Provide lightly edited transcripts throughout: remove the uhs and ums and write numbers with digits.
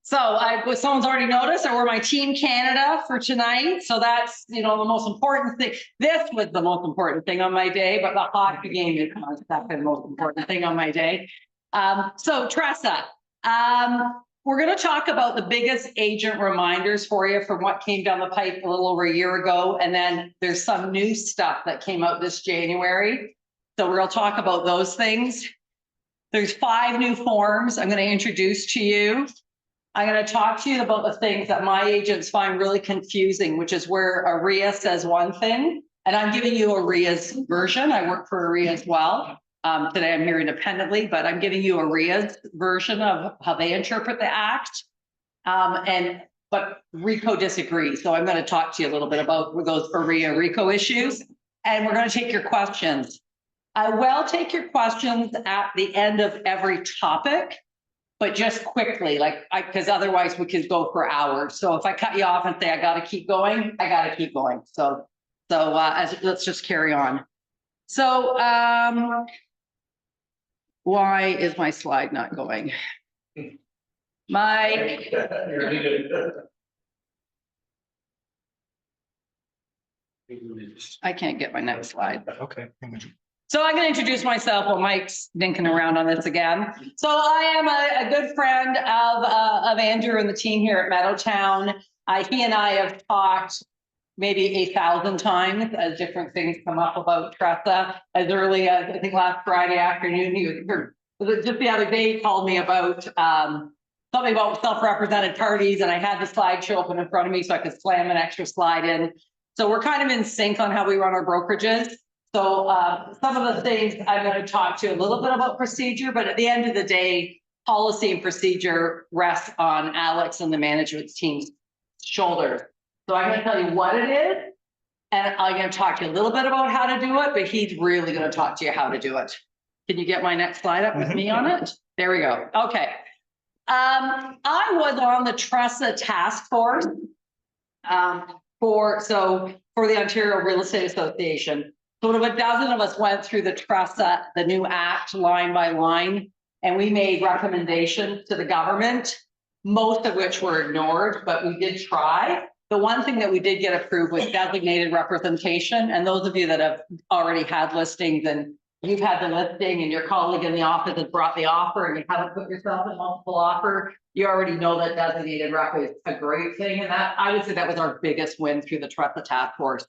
someone's already noticed that we're my Team Canada for tonight. So that's, the most important thing. This was the most important thing on my day, but the hockey game is the second most important thing on my day. So TRESA, we're going to talk about the biggest agent reminders for you from what came down the pipe a little over a year ago. And then there's some new stuff that came out this January. So we'll talk about those things. There's 5 new forms I'm going to introduce to you. I'm going to talk to you about the things that my agents find really confusing, which is where AREA says one thing, and I'm giving you AREA's version. I work for AREA as well. Today I'm here independently, but I'm giving you AREA's version of how they interpret the act. But RICO disagrees. So I'm going to talk to you a little bit about those AREA RICO issues, and we're going to take your questions. I will take your questions at the end of every topic, but just quickly, because otherwise we could go for hours. So if I cut you off and say, I got to keep going, I got to keep going. So let's just carry on. So why is my slide not going? I can't get my next slide. Okay. So I'm going to introduce myself while Mike's dinking around on this again. So I am a good friend of Andrew and the team here at Meadowtown. He and I have talked maybe 1,000 times as different things come up about TRESA. As early as I think last Friday afternoon, he was just the other day, he called me about something about self-represented parties, and I had the slideshow open in front of me so I could slam an extra slide in. So we're kind of in sync on how we run our brokerages. So some of the things I'm going to talk to you a little bit about procedure, but at the end of the day, policy and procedure rests on Alex and the management team's shoulders. So I'm going to tell you what it is, and I'm going to talk to you a little bit about how to do it, but he's really going to talk to you how to do it. Can you get my next slide up with me on it? There we go. Okay. I was on the TRESA task force for the Ontario Real Estate Association. Sort of a dozen of us went through the TRESA, the new act, line by line, and we made recommendations to the government, most of which were ignored, but we did try. The one thing that we did get approved was designated representation, and those of you that have already had listings and you've had the listing and your colleague in the office has brought the offer and you haven't put yourself in multiple offer, you already know that designated rep is a great thing, and that I would say that was our biggest win through the TRESA task force.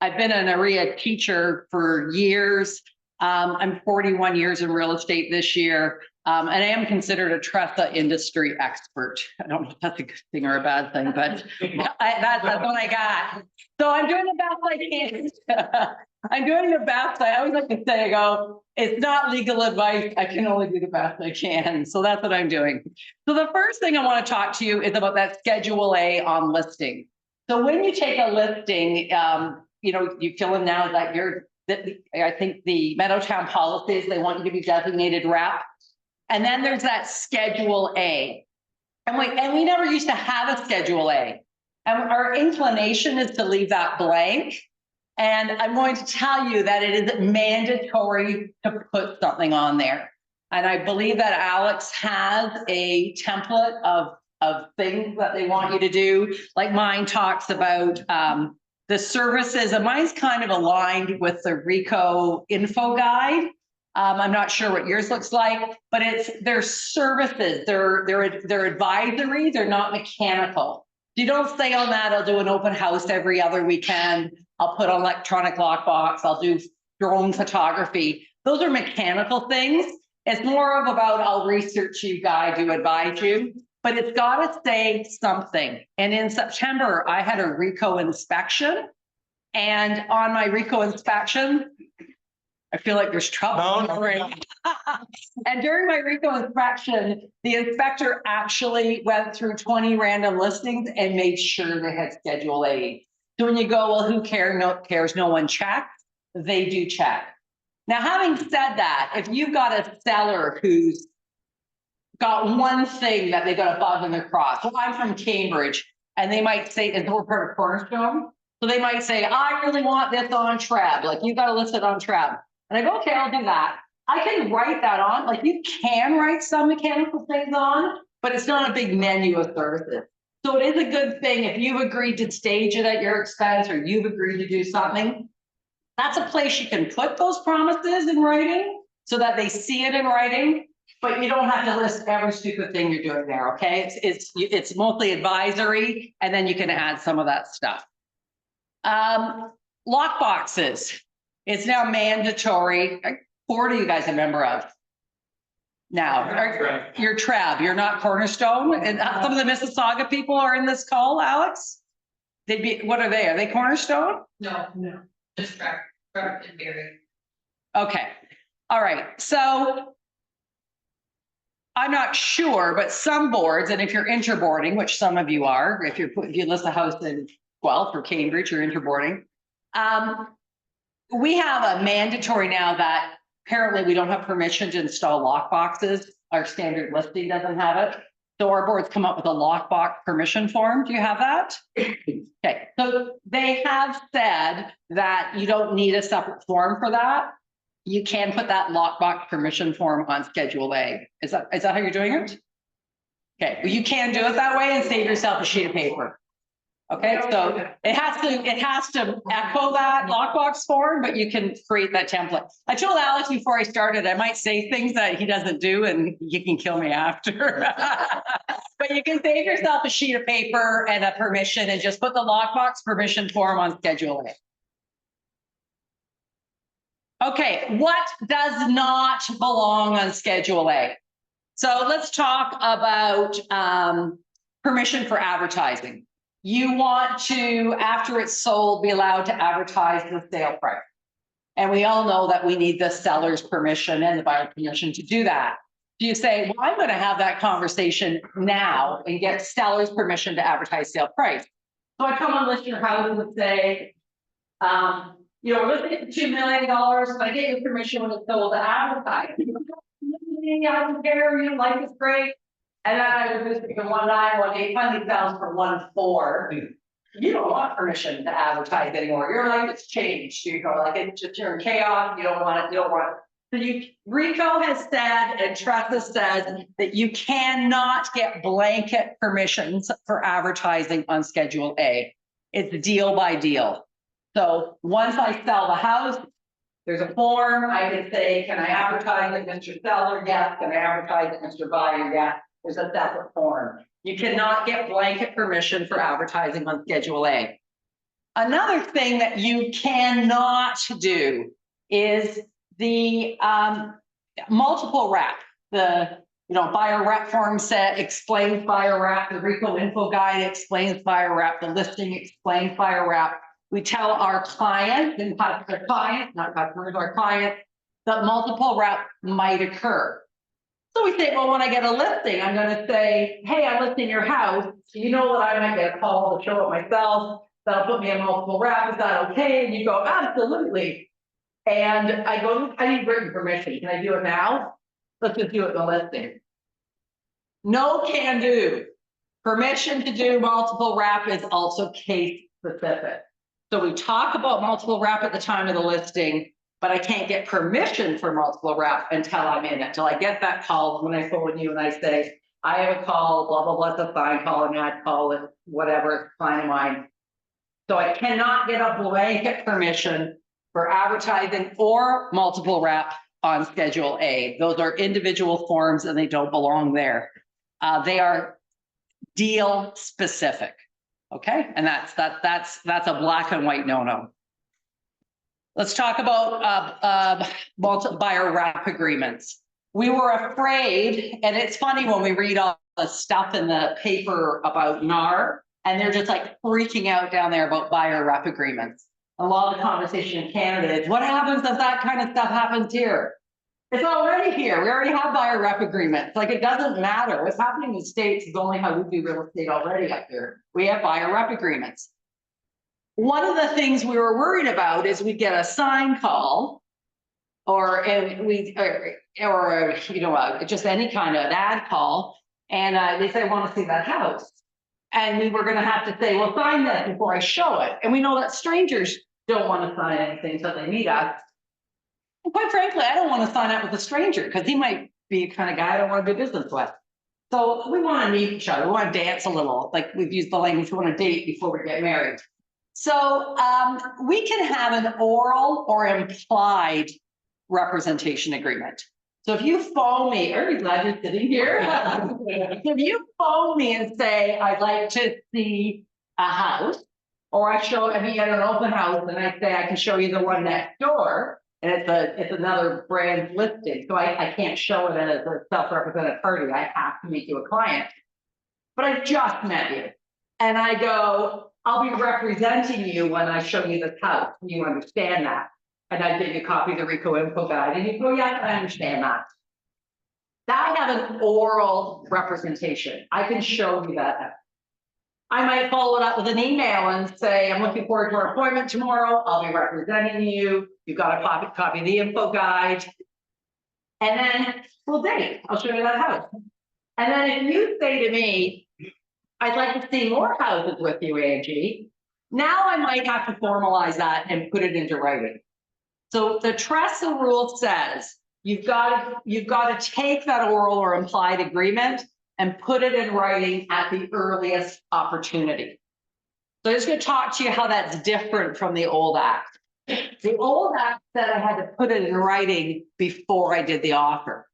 I've been an AREA teacher for years. I'm 41 years in real estate this year, and I am considered a TRESA industry expert. I don't know if that's a good thing or a bad thing, but that's what I got. So I'm doing the best I can. I'm doing the best. I always like to say, it's not legal advice. I can only do the best I can. So that's what I'm doing. So the first thing I want to talk to you is about that Schedule A on listing. So when you take a listing, you fill in now that I think the Meadowtown policies, they want you to be designated rep. And then there's that Schedule A. And we never used to have a Schedule A. And our inclination is to leave that blank. And I'm going to tell you that it is mandatory to put something on there. And I believe that Alex has a template of things that they want you to do. Like mine talks about the services, and mine's kind of aligned with the RICO info guide. I'm not sure what yours looks like, but they're services, they're advisory, they're not mechanical. You don't say on that, I'll do an open house every other weekend, I'll put on electronic lockbox, I'll do drone photography. Those are mechanical things. It's more of about, I'll research you, guide you, advise you, but it's got to say something. And in September, I had a RICO inspection, and on my RICO inspection, I feel like there's trouble. No. And during my RICO inspection, the inspector actually went through 20 random listings and made sure they had Schedule A. So when you go, well, who cares? No one checked. They do check. Now, having said that, if you've got a seller who's got one thing that they got above and across, so I'm from Cambridge, and they might say, and we're part of Cornerstone, so they might say, I really want this on TREB, like you got to list it on TREB. And I go, okay, I'll do that. I can write that on, like you can write some mechanical things on, but it's not a big menu of services. So it is a good thing if you've agreed to stage it at your expense or you've agreed to do something. That's a place you can put those promises in writing so that they see it in writing, but you don't have to list every stupid thing you're doing there, okay? It's mostly advisory, and then you can add some of that stuff. Lock boxes. It's now mandatory. 40 you guys a member of. Now, you're TREB, you're not Cornerstone, and some of the Mississauga people are in this call, Alex? They'd be, what are they? Are they Cornerstone? No, just TREB and Barry. Okay, all right, so I'm not sure, but some boards, and if you're interboarding, which some of you are, if you list a house in Guelph or Cambridge, you're interboarding. We have a mandatory now that apparently we don't have permission to install lock boxes. Our standard listing doesn't have it. So our boards come up with a lockbox permission form. Do you have that? Okay, so they have said that you don't need a separate form for that. You can put that lockbox permission form on Schedule A. Is that how you're doing it? Okay, well, you can do it that way and save yourself a sheet of paper. Okay, so it has to echo that lockbox form, but you can create that template. I told Alex before I started, I might say things that he doesn't do and he can kill me after. But you can save yourself a sheet of paper and a permission and just put the lockbox permission form on Schedule A. Okay, what does not belong on Schedule A? So let's talk about permission for advertising. You want to, after it's sold, be allowed to advertise the sale price. And we all know that we need the seller's permission and the buyer's permission to do that. Do you say, well, I'm going to have that conversation now and get seller's permission to advertise sale price? So I come and list your house and say, we're listing it for $2 million, but I get your permission when it's sold to advertise. I don't care, your life is great. And then I was listing for 1.9, 1.8, finally sells for 1.4. You don't want permission to advertise anymore. Your life has changed. You go like it's just you're in chaos. You don't want it. You don't want it. So RICO has said, and TRESA says that you cannot get blanket permissions for advertising on Schedule A. It's deal by deal. So once I sell the house, there's a form. I can say, can I advertise it, Mr. Seller? Yes. Can I advertise it, Mr. Buyer? Yes. There's a separate form. You cannot get blanket permission for advertising on Schedule A. Another thing that you cannot do is the multiple wrap. The buyer rep form set explains buyer wrap. The RICO info guide explains buyer wrap. The listing explains buyer wrap. We tell our clients and our clients, not customers, our clients, that multiple wrap might occur. So we say, well, when I get a listing, I'm going to say, hey, I'm listing your house. You know that I might get a call to show it myself. That'll put me in multiple wrap. Is that okay? And you go, absolutely. And I go, I need written permission. Can I do it now? Let's just do it in the listing. No can do. Permission to do multiple wrap is also case specific. So we talk about multiple wrap at the time of the listing, but I can't get permission for multiple wrap until I'm in it, until I get that call when I phone you and I say, I have a call, blah, blah, blah, it's a fine call, an ad call, and whatever, client of mine. So I cannot get a blanket permission for advertising or multiple wrap on Schedule A. Those are individual forms and they don't belong there. They are deal specific. Okay, and that's a black and white no-no. Let's talk about buyer wrap agreements. We were afraid, and it's funny when we read all the stuff in the paper about NAR, and they're just like freaking out down there about buyer wrap agreements. A lot of the conversation in Canada is, what happens if that kind of stuff happens here? It's already here. We already have buyer rep agreements. Like, it doesn't matter. What's happening in the States is only how we do real estate already up here. We have buyer rep agreements. One of the things we were worried about is we get a sign call or just any kind of an ad call. And they say, I want to see that house. And we were going to have to say, well, sign this before I show it. And we know that strangers don't want to sign anything until they meet us. And quite frankly, I don't want to sign up with a stranger because he might be the kind of guy I don't want to do business with. So we want to meet each other. We want to dance a little, like we've used the language, we want to date before we get married. So we can have an oral or implied representation agreement. So if you phone me, very glad you're sitting here. If you phone me and say, I'd like to see a house, or I mean, at an open house, and I say, I can show you the one next door, and it's another brand listing. So I can't show it as a self-represented party. I have to make you a client. But I just met you. And I go, I'll be representing you when I show you this house. You understand that? And I give you a copy of the RICO info guide, and you go, yes, I understand that. I have an oral representation. I can show you that. I might follow it up with an email and say, I'm looking forward to our appointment tomorrow. I'll be representing you. You've got a copy of the info guide. And then we'll date. I'll show you that house. And then if you say to me, I'd like to see more houses with you, Angie, now I might have to formalize that and put it into writing. So the TRESA rule says you've got to take that oral or implied agreement and put it in writing at the earliest opportunity. So I'm just going to talk to you how that's different from the old act. The old act said I had to put it in writing before I did the offer.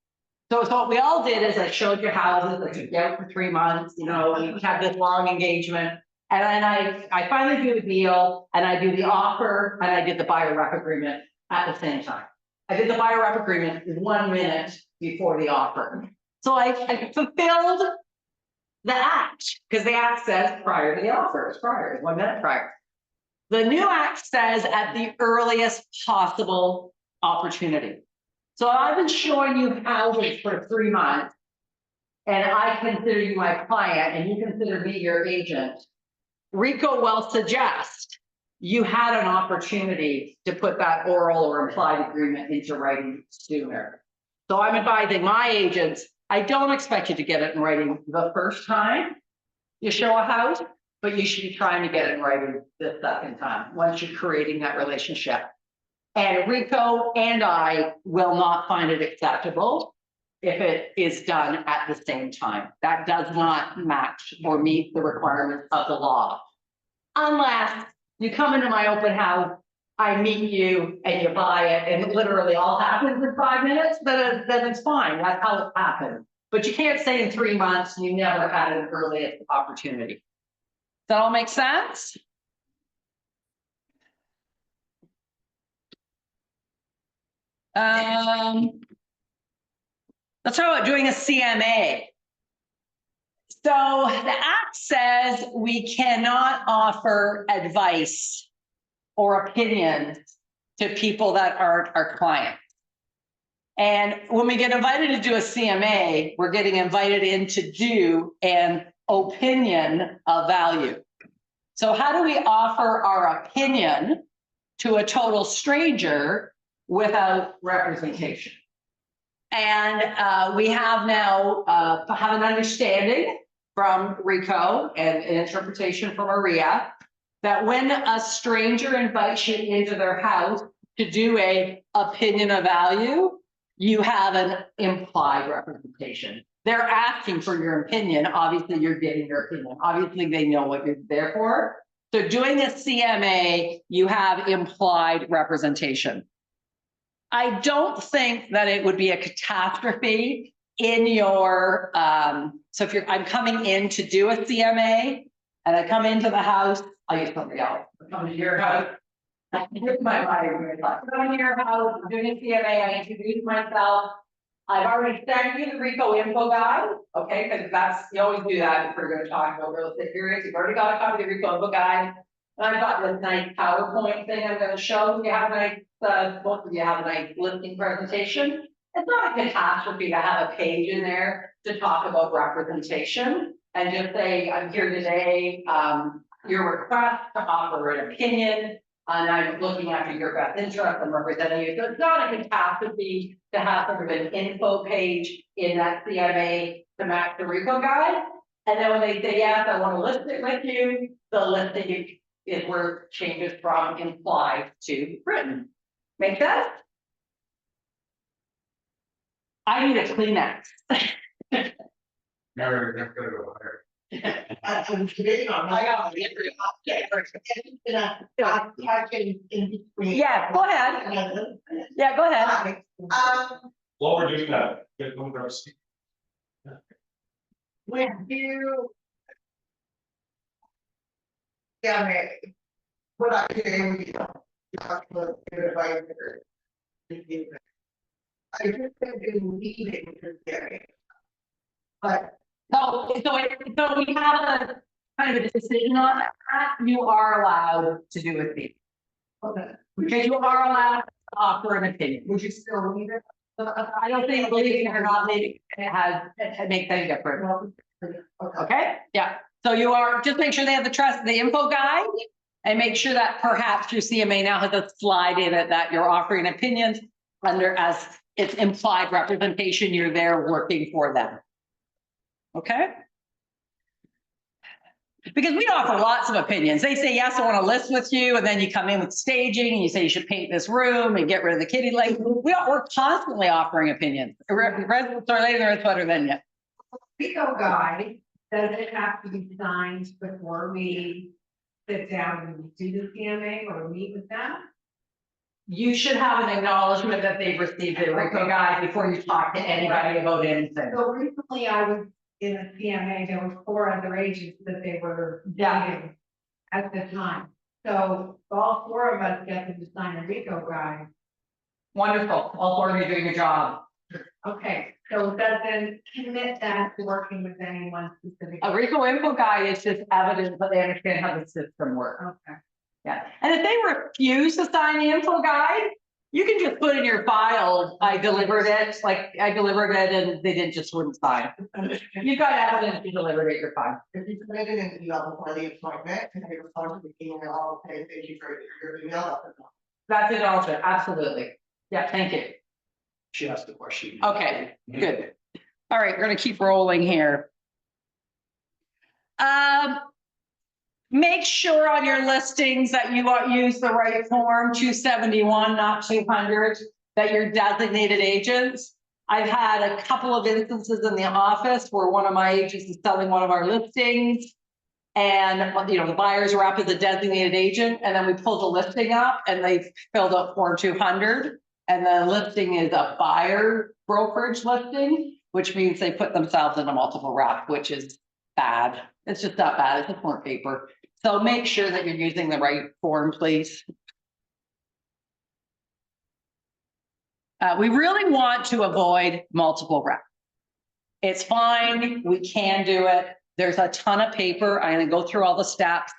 So what we all did is I showed you houses that took you out for 3 months, you know, we had this long engagement. And then I finally do the deal, and I do the offer, and I did the buyer rep agreement at the same time. I did the buyer rep agreement 1 minute before the offer. So I fulfilled the act, because the act says prior to the offer, it's prior, 1 minute prior. The new act says at the earliest possible opportunity. So I've been showing you houses for 3 months, and I consider you my client, and you consider me your agent. RICO will suggest you had an opportunity to put that oral or implied agreement into writing sooner. So I'm advising my agents, I don't expect you to get it in writing the first time you show a house, but you should be trying to get it in writing the second time, once you're creating that relationship. And RICO and I will not find it acceptable if it is done at the same time. That does not match or meet the requirements of the law. Unless you come into my open house, I meet you and you buy it, and it literally all happens in 5 minutes, then it's fine. That's how it happens. But you can't say in 3 months you never had an earliest opportunity. Does that all make sense? Let's talk about doing a CMA. So the act says we cannot offer advice or opinions to people that aren't our clients. And when we get invited to do a CMA, we're getting invited in to do an opinion of value. So how do we offer our opinion to a total stranger without representation? And we have now have an understanding from RICO and an interpretation from ARIA that when a stranger invites you into their house to do a opinion of value, you have an implied representation. They're asking for your opinion. Obviously, you're getting their opinion. Obviously, they know what you're there for. So doing a CMA, you have implied representation. I don't think that it would be a catastrophe in your, so if I'm coming in to do a CMA and I come into the house, I'll use somebody else. I come to your house. Here's my buyer. I come to your house, I'm doing a CMA, I introduce myself. I've already sent you the RICO info guide, okay, because you always do that if we're going to talk about real estate periods. You've already got a copy of the RICO info guide. And I've got this nice PowerPoint thing I'm going to show. You have a nice, both of you have a nice listing presentation. It's not a catastrophe to have a page in there to talk about representation and just say, I'm here today, your request to offer an opinion, and I'm looking after your best interest, I'm representing you. So it's not a catastrophe to have sort of an info page in that CMA to match the RICO guide. And then when they say, yes, I want to list it with you, the listing is where it changes from implied to written. Make sense? I need a Kleenex. Never gonna go higher. I'm kidding, I got it. Yeah, go ahead. Yeah, go ahead. While we're doing that, get one of us. When you. Yeah, man. What I do, you know, you talk about your advisor. I just have been meeting this area. But. So we have a kind of a decision on that. You are allowed to do a fee. Okay. Because you are allowed to offer an opinion. Would you still leave it? I don't think leaving it or not leaving it makes any difference. Okay. Okay, yeah. So you are, just make sure they have the info guide and make sure that perhaps your CMA now has a slide in it that you're offering opinions under as it's implied representation, you're there working for them. Okay? Because we offer lots of opinions. They say, yes, I want to list with you. And then you come in with staging and you say you should paint this room and get rid of the kitty light. We're constantly offering opinions. Residents are later, it's better than you. Rico guide, does it have to be signed before we sit down and do the CMA or meet with them? You should have an acknowledgement that they've received the RICO guide before you talk to anybody about anything. So recently I was in a CMA, there were 4 other agents that they were dating at the time. So all 4 of us get them to sign a Rico guide. Wonderful. All 4 of you doing your job. Okay, so it doesn't commit that to working with anyone specific. A RICO info guide is just evidence that they understand how the system works. Okay. Yeah. And if they refuse to sign the info guide, you can just put in your file, I delivered it, like I delivered it and they wouldn't sign. You've got evidence you delivered it, you're fine. If you submitted an email before the appointment, and they respond to the email, okay, thank you for your email. That's it also, absolutely. Yeah, thank you. She asked the question. Okay, good. All right, we're gonna keep rolling here. Make sure on your listings that you use the right form, 271, not 200, that you're designated agents. I've had a couple of instances in the office where one of my agents is selling one of our listings. And, you know, the buyer's rep is a designated agent, and then we pulled the listing up and they filled out form 200. And the listing is a buyer brokerage listing, which means they put themselves in a multiple rep, which is bad. It's just not bad. It's just more paper. So make sure that you're using the right form, please. We really want to avoid multiple rep. It's fine. We can do it. There's a ton of paper. I'm going to go through all the steps,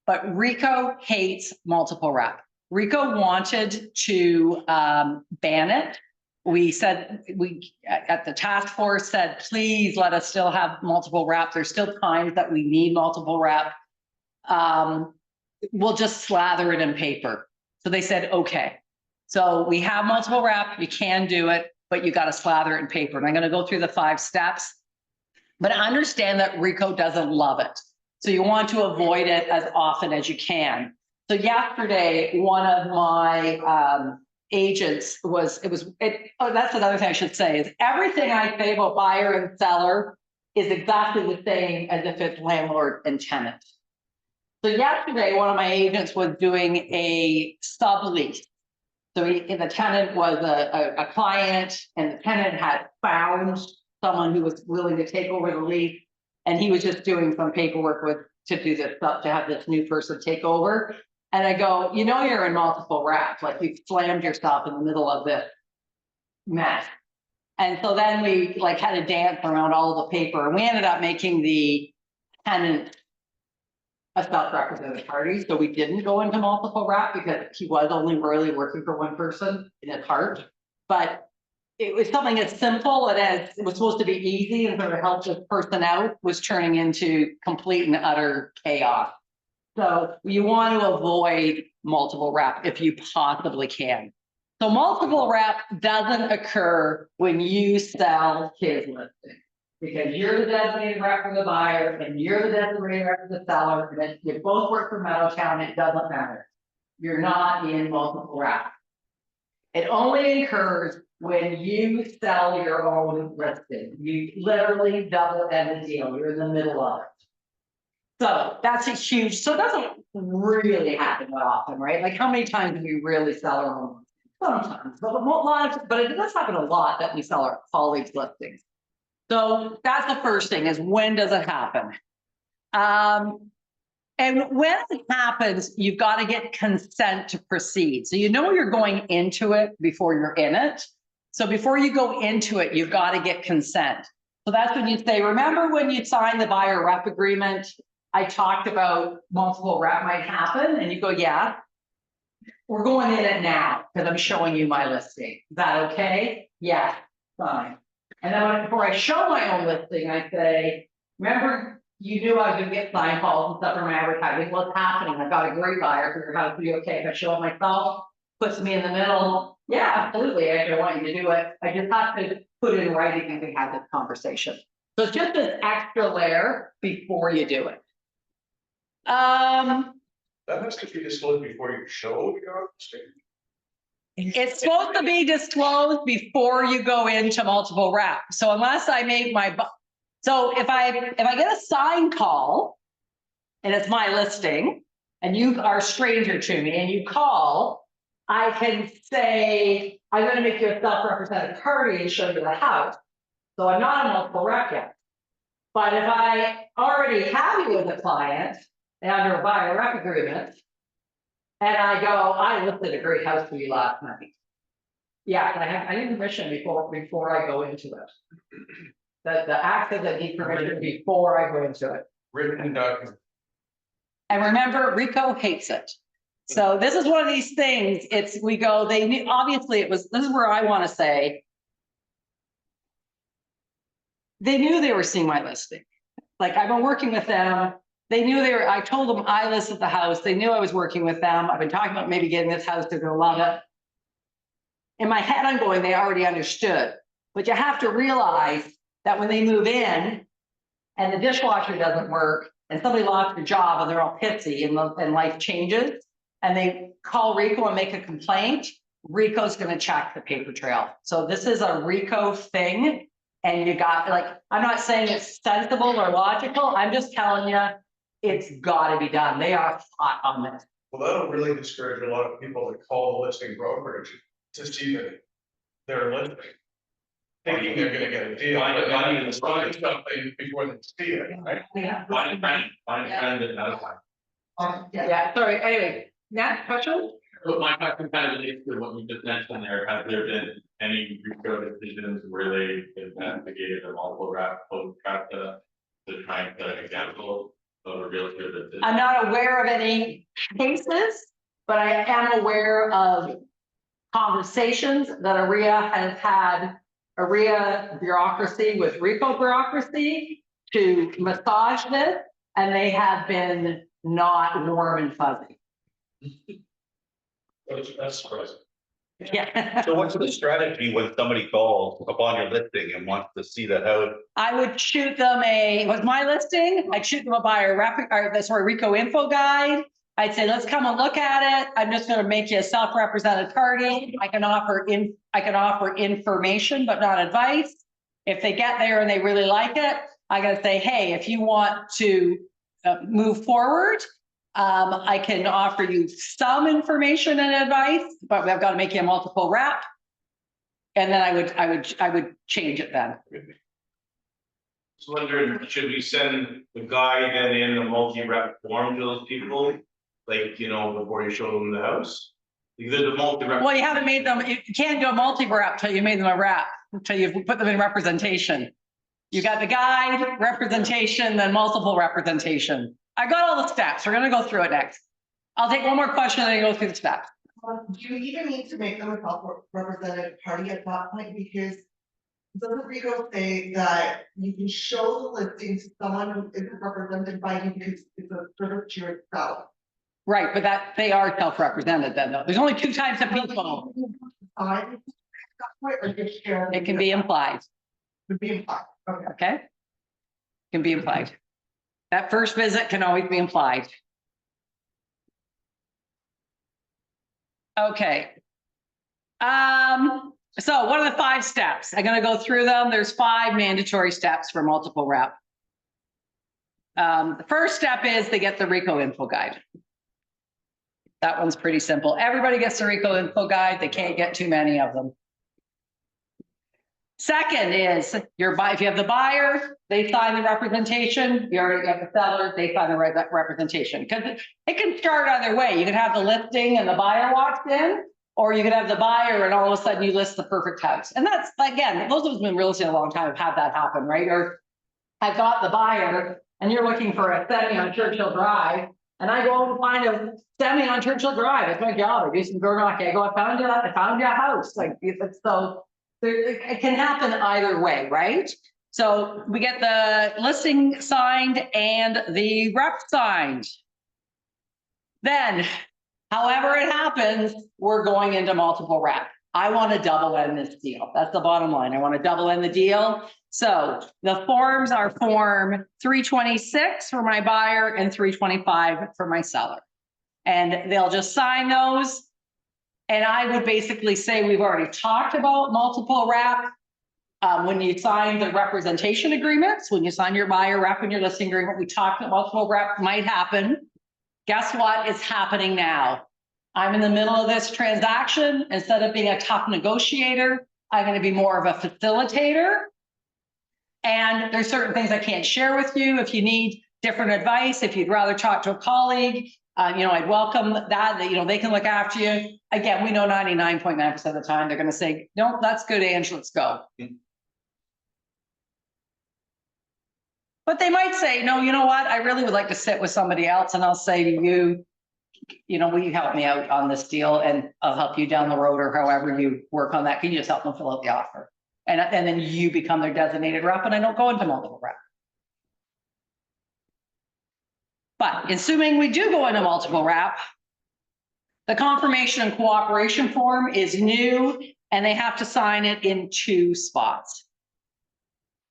but RICO hates multiple rep. RICO wanted to ban it. We said, at the task force said, please let us still have multiple rep. There's still times that we need multiple rep. We'll just slather it in paper. So they said, okay. So we have multiple rep, you can do it, but you got to slather it in paper. And I'm going to go through the 5 steps, but understand that RICO doesn't love it. So you want to avoid it as often as you can. So yesterday, one of my agents that's another thing I should say, is everything I say about buyer and seller is exactly the same as if it's landlord and tenant. So yesterday, one of my agents was doing a sublease. So the tenant was a client, and the tenant had found someone who was willing to take over the lease, and he was just doing some paperwork to do this stuff, to have this new person take over. And I go, you know, you're in multiple rep, like you've slammed yourself in the middle of this mess. And so then we had to dance around all the paper, and we ended up making the tenant a self-represented party. So we didn't go into multiple rep because he was only really working for one person in his heart. But it was something as simple and as it was supposed to be easy and sort of help this person out, was turning into complete and utter chaos. So you want to avoid multiple rep if you possibly can. So multiple rep doesn't occur when you sell his listing, because you're the designated rep for the buyer and you're the designated rep for the seller, and if you both work for Meadowtown, it doesn't matter. You're not in multiple rep. It only occurs when you sell your own listing, you literally double end the deal, you're in the middle of it. So that's a huge, so it doesn't really happen that often, right? Like how many times do we really sell our own? Sometimes, but a lot of, but it does happen a lot that we sell our colleagues' listings. So that's the first thing is when does it happen? And when it happens, you've got to get consent to proceed. So you know you're going into it before you're in it. So before you go into it, you've got to get consent. So that's when you say, remember when you signed the buyer rep agreement, I talked about multiple rep might happen, and you go, yeah. We're going in it now because I'm showing you my listing. Is that okay? Yeah, fine. And then before I show my own listing, I say, remember, you knew I was gonna get sign calls and stuff from my advertising. What's happening? I've got a great buyer for your house. Be okay if I show it myself? Puts me in the middle. Yeah, absolutely. I want you to do it. I just have to put it in writing and we have this conversation. So it's just an extra layer before you do it. That has to be disclosed before you show your listing. It's supposed to be disclosed before you go into multiple rep. So unless I make my, so if I get a sign call and it's my listing and you are a stranger to me and you call, I can say, I'm going to make you a self-represented party and show you the house. So I'm not a multiple rep yet. But if I already have you as a client and under a buyer rep agreement, and I go, I listed a great house for you last night. Yeah, I need permission before I go into it. The access I need permission before I go into it. Written document. And remember, Rico hates it. So this is one of these things, we go, they knew, obviously this is where I want to say. They knew they were seeing my listing. Like I've been working with them. They knew I told them I listed the house. They knew I was working with them. I've been talking about maybe getting this house, they're gonna love it. In my head, I'm going, they already understood. But you have to realize that when they move in and the dishwasher doesn't work and somebody lost their job and they're all pitsy and life changes and they call Rico and make a complaint, Rico's gonna check the paper trail. So this is a Rico thing. And you got, like, I'm not saying it's sensible or logical. I'm just telling you, it's gotta be done. They are hot on this. Well, that'll really discourage a lot of people that call the listing brokerage to see that they're listing. Thinking they're gonna get a deal, but they need to sign something before they see it, right? Yeah. Find a friend that knows one. Yeah, sorry, anyway, Nat, question? But my question kind of relates to what you just mentioned there. Have there been any Rico decisions where they investigated a multiple rep post TRESA to try and set an example of a realtor that did? I'm not aware of any cases, but I am aware of conversations that AREA has had, AREA bureaucracy with Rico bureaucracy to massage this, and they have been not warm and fuzzy. That's surprising. Yeah. So what's the strategy when somebody calls upon your listing and wants to see the house? I would shoot them was my listing, I'd shoot them a buyer Rico info guide. I'd say, let's come and look at it. I'm just gonna make you a self-represented party. I can offer information, but not advice. If they get there and they really like it, I gotta say, hey, if you want to move forward, I can offer you some information and advice, but I've got to make you a multiple rep. And then I would change it then. Just wondering, should we send the guide and in the multi-rep form to those people? Like, before you show them the house? Because there's a multi-rep. Well, you haven't made them, you can't do a multi-rep till you made them a rep, until you put them in representation. You got the guide, representation, then multiple representation. I got all the steps. We're gonna go through it next. I'll take one more question and then go through the steps. Do you even need to make them a self-represented party at that point? Because doesn't Rico say that you can show the listing to someone who isn't represented by you because it's a service to yourself? Right, but they are self-represented then though. There's only two types of people. It can be implied, Would be implied, okay. okay? Can be implied. That first visit can always be implied. Okay. So what are the 5 steps? I'm gonna go through them. There's 5 mandatory steps for multiple rep. The first step is they get the RICO info guide. That one's pretty simple. Everybody gets the RICO info guide. They can't get too many of them. Second is if you have the buyer, they sign the representation. You already have the seller, they sign the representation. Because it can start either way. You could have the listing and the buyer walks in, or you could have the buyer and all of a sudden you list the perfect house. And that's, again, those of us who've been in real estate a long time have had that happen, right? Or I've got the buyer and you're looking for a semi on Churchill Drive, and I go and find a semi on Churchill Drive. It's my job. I do some door knocking. I go, I found you a house. Like, it's so. It can happen either way, right? So we get the listing signed and the rep signed. Then, however it happens, we're going into multiple rep. I want to double end this deal. That's the bottom line. I want to double end the deal. So the forms are form 326 for my buyer and 325 for my seller. And they'll just sign those. And I would basically say we've already talked about multiple rep. When you sign the representation agreements, when you sign your buyer rep and your listing agreement, we talked about multiple rep might happen. Guess what is happening now? I'm in the middle of this transaction. Instead of being a tough negotiator, I'm going to be more of a facilitator. And there's certain things I can't share with you. If you need different advice, if you'd rather talk to a colleague, I'd welcome that, they can look after you. Again, we know 99.9% of the time, they're going to say, no, that's good, Ange, let's go. But they might say, no, you know what? I really would like to sit with somebody else. And I'll say to you, will you help me out on this deal? And I'll help you down the road or however you work on that. Can you just help them fill out the offer? And then you become their designated rep and I don't go into multiple rep. But assuming we do go into multiple rep, the confirmation and cooperation form is new and they have to sign it in 2 spots.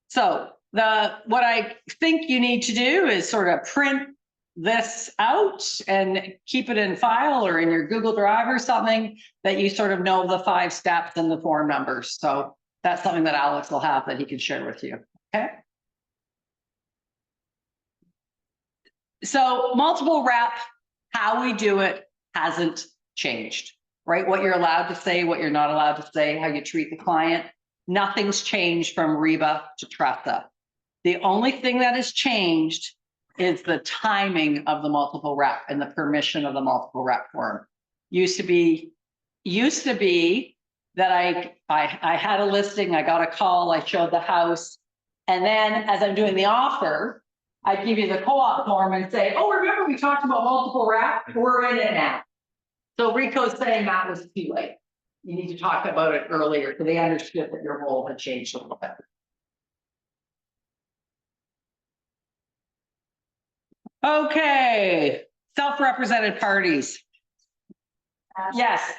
So what I think you need to do is sort of print this out and keep it in file or in your Google Drive or something that you sort of know the 5 steps and the form numbers. So that's something that Alex will have that he can share with you. Okay. So multiple rep, how we do it hasn't changed, right? What you're allowed to say, what you're not allowed to say, how you treat the client, nothing's changed from REBA to TRESA. The only thing that has changed is the timing of the multiple rep and the permission of the multiple rep form. Used to be that I had a listing, I got a call, I showed the house, and then as I'm doing the offer, I give you the co-op form and say, oh, remember we talked about multiple rep? We're in it now. So Rico's saying that was too late. You need to talk about it earlier because they understood that your role had changed a little bit. Okay, self-represented parties. Yes,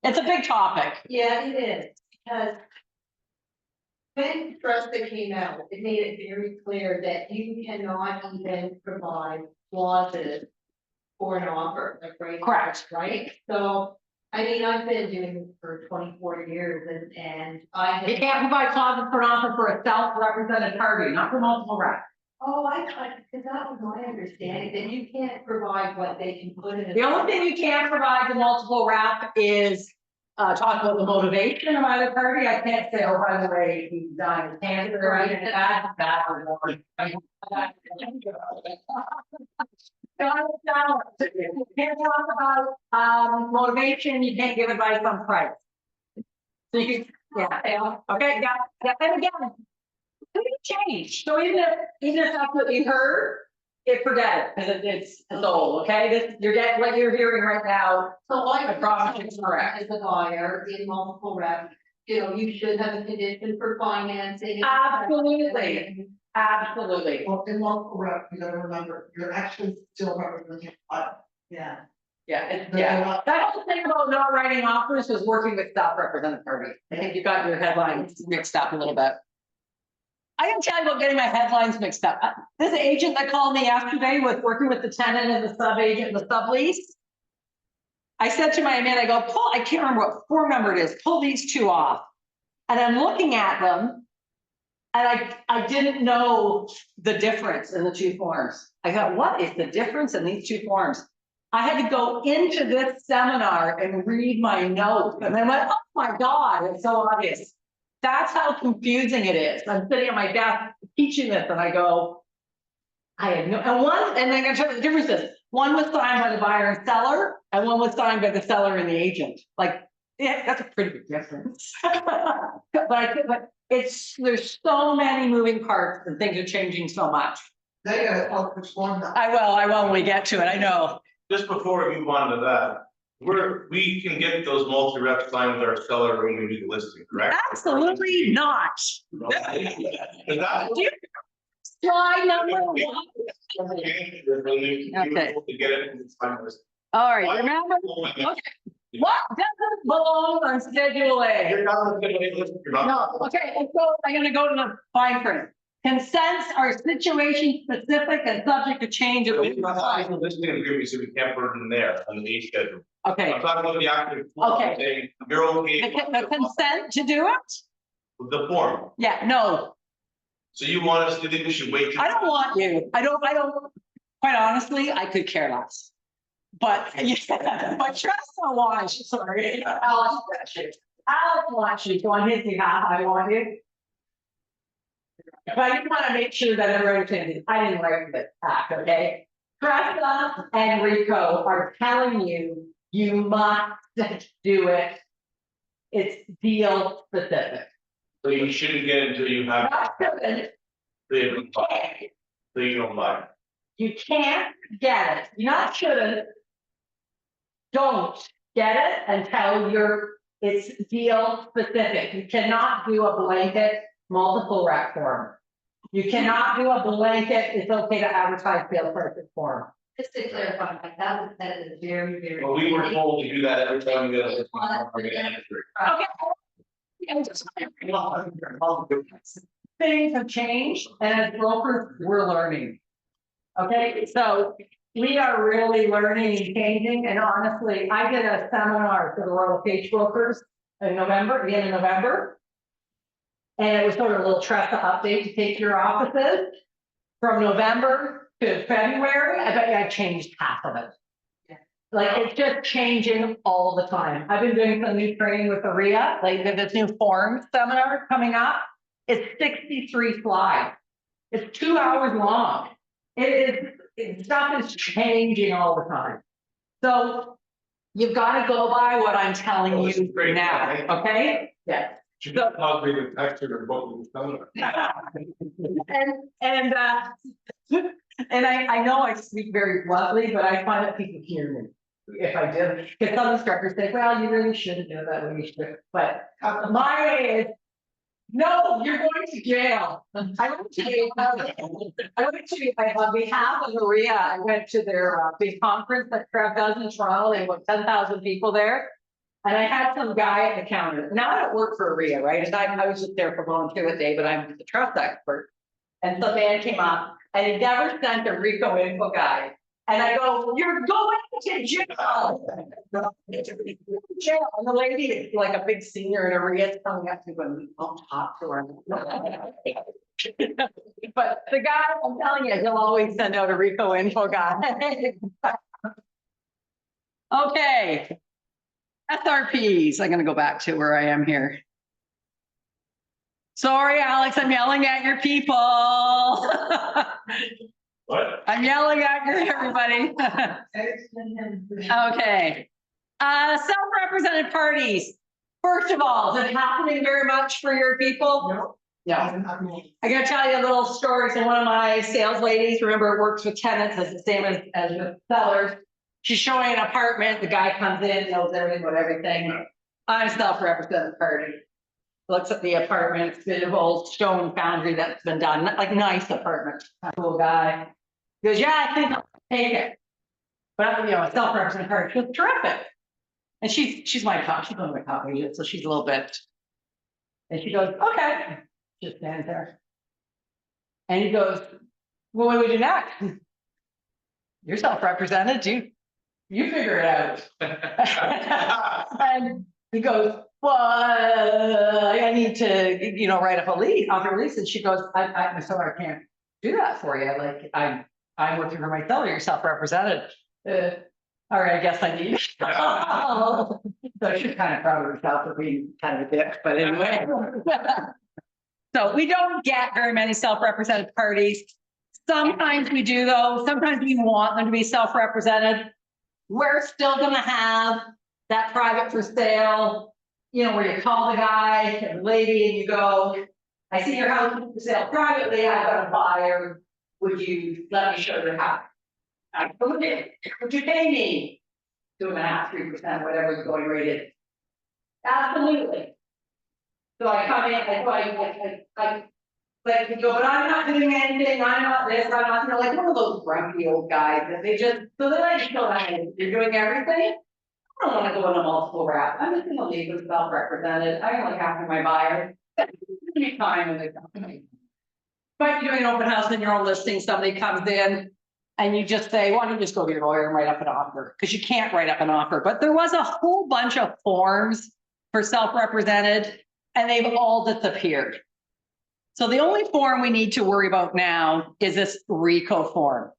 it's a big topic. Yeah, it is, because when TRESA came out, it made it very clear that you cannot even provide clauses for an offer, like right? Correct. Right? So, I mean, I've been doing this for 24 years and I. You can't provide clauses for an offer for a self-represented party, not for multiple reps. Oh, because that was my understanding, that you can't provide what they can put in. The only thing you can't provide to multiple rep is talk about the motivation of either party. I can't say, oh, by the way, he died of cancer, right? That or more. You can't talk about motivation, you can't give advice on price. So you can, okay, yeah, and again, it change. So even if that's what you heard, forget it, because it's old, okay? You're getting what you're hearing right now. So I promise it's correct. As a buyer in multiple reps, you should have a condition for financing. Absolutely. Absolutely. Well, in multiple rep, you gotta remember, you're actually still representing. Yeah. Yeah. That whole thing about not writing offers was working with self-represented parties. I think you got your headlines mixed up a little bit. I can tell you about getting my headlines mixed up. This agent that called me yesterday with working with the tenant and the sub-agent and the sublease. I said to my man, I go, I can't remember what form number it is, pull these 2 off. And I'm looking at them. And I didn't know the difference in the two forms. I thought, what is the difference in these two forms? I had to go into this seminar and read my notes, and I went, oh my God, it's so obvious. That's how confusing it is. I'm sitting at my desk teaching this, and I go, I had no, and I'm gonna tell you the differences. One was signed by the buyer and seller, and one was signed by the seller and the agent. Like, yeah, that's a pretty big difference. But there's so many moving parts and things are changing so much. Now you gotta tell us which one. I will when we get to it, I know. Just before we move on to that, we can get those multi-rep signed with our seller when we do the listing, correct? Absolutely not. Is that- Slide number one. Okay. To get it and sign this. All right, remember, okay, what doesn't belong on Schedule A? You're not looking at it, you're not. No, okay, and so I'm gonna go to the fine print. Consents are situation specific and subject to change at It's the not time. the listing agreement, so we can't put it in there on the A schedule. Okay, I'm talking about the active. Okay. Saying you're okay. the consent to do it? With the form, Yeah, no, so you want us to think we should wait? I don't want you, I don't, quite honestly, I could care less. But, yeah, but trust the watch, sorry, Alex wants you, so on his behalf, I want you. But I just want to make sure that everyone understands, I didn't write this back, okay? TRESA and RICO are telling you, you must do it. It's deal specific. So you shouldn't get it until you have. Not good. So you don't buy. You can't get it, you not shouldn't. Don't get it until it's deal specific. You cannot do a blanket multiple rec form. You cannot do a blanket, it's okay to advertise sales purchase form. Just to clarify, that is very, very. Well, we were told to do that every time we get a listing. We're gonna answer it. Okay. Things have changed and as brokers, we're learning. Okay, so we are really learning and changing, and honestly, I did a seminar for the Royal Cage Brokers in November, the end of November. And it was sort of a little TRESA update to take to your offices. From November to February, I bet you I changed half of it. Like, it's just changing all the time. I've been doing some new training with Aria, like this new form seminar coming up. It's 63 slides. It's 2 hours long. Stuff is changing all the time. So you've got to go by what I'm telling Oh, this is you great. now, okay? Yeah. Should be positive text or vote. And I know I speak very bluntly, but I find that people hear me if I do. Because some instructors say, well, you really shouldn't do that when you should. But my way is, no, you're going to jail. I went to, on behalf of Maria, I went to their big conference that Trev does in Toronto. They have about 10,000 people there. And I had some guy at the counter. Now I don't work for Aria, right? And I was just there for volunteer a day, but I'm the trust expert. And so man came up and he never sent a RICO info guide. And I go, you're going to jail. Jail. And the lady is like a big senior in Aria coming up to me and don't talk to her. But the guy, I'm telling you, he'll always send out a RICO info guide. Okay. SRPs, I'm gonna go back to where I am here. Sorry, Alex, I'm yelling at your people. What? I'm yelling at everybody. Okay. Self-represented parties. First of all, is it happening very much for your people? No. I gotta tell you a little story. So one of my sales ladies, remember, works with tenants as the same as with sellers. She's showing an apartment, the guy comes in, knows everything about everything. I'm a self-represented party. Looks at the apartment, it's been an old stone foundry that's been done, like nice apartment, cool guy. He goes, yeah, I think I'll take it. But a self-represented party, she was terrific. And she's my top, she's one of my top agents, so she's a little bit. And she goes, okay, just stands there. And he goes, well, what do we do next? You're self-represented, you figure it out. And he goes, well, I need to, you know, write up a lease, author a lease. And she goes, my seller can't do that for you. Like, I'm working for my seller, you're self-represented. All right, I guess I need. So she's kind of proud of herself for being kind of a bitch, but anyway. So we don't get very many self-represented parties. Sometimes we do though. Sometimes we want them to be self-represented. We're still gonna have that private for sale, you know, where you call the guy and the lady and you go, I see your house for sale privately, I've got a buyer. Would you let me show your house? Absolutely. Would you pay me 2.5%, 3%, whatever the going rate is? Absolutely. So I come in, I like, you go, but I'm not doing anything, I'm not this, I'm not, you know, like one of those grumpy old guys that they just, so they like to show that you're doing everything. I don't wanna go into multiple wrap, I'm just gonna leave with self-represented, I only have my buyer. Any time when they come. Might be doing an open house in your own listing, somebody comes in. And you just say, why don't you just go to your lawyer and write up an offer? Because you can't write up an offer, but there was a whole bunch of forms for self-represented and they've all disappeared. So the only form we need to worry about now is this RICO form.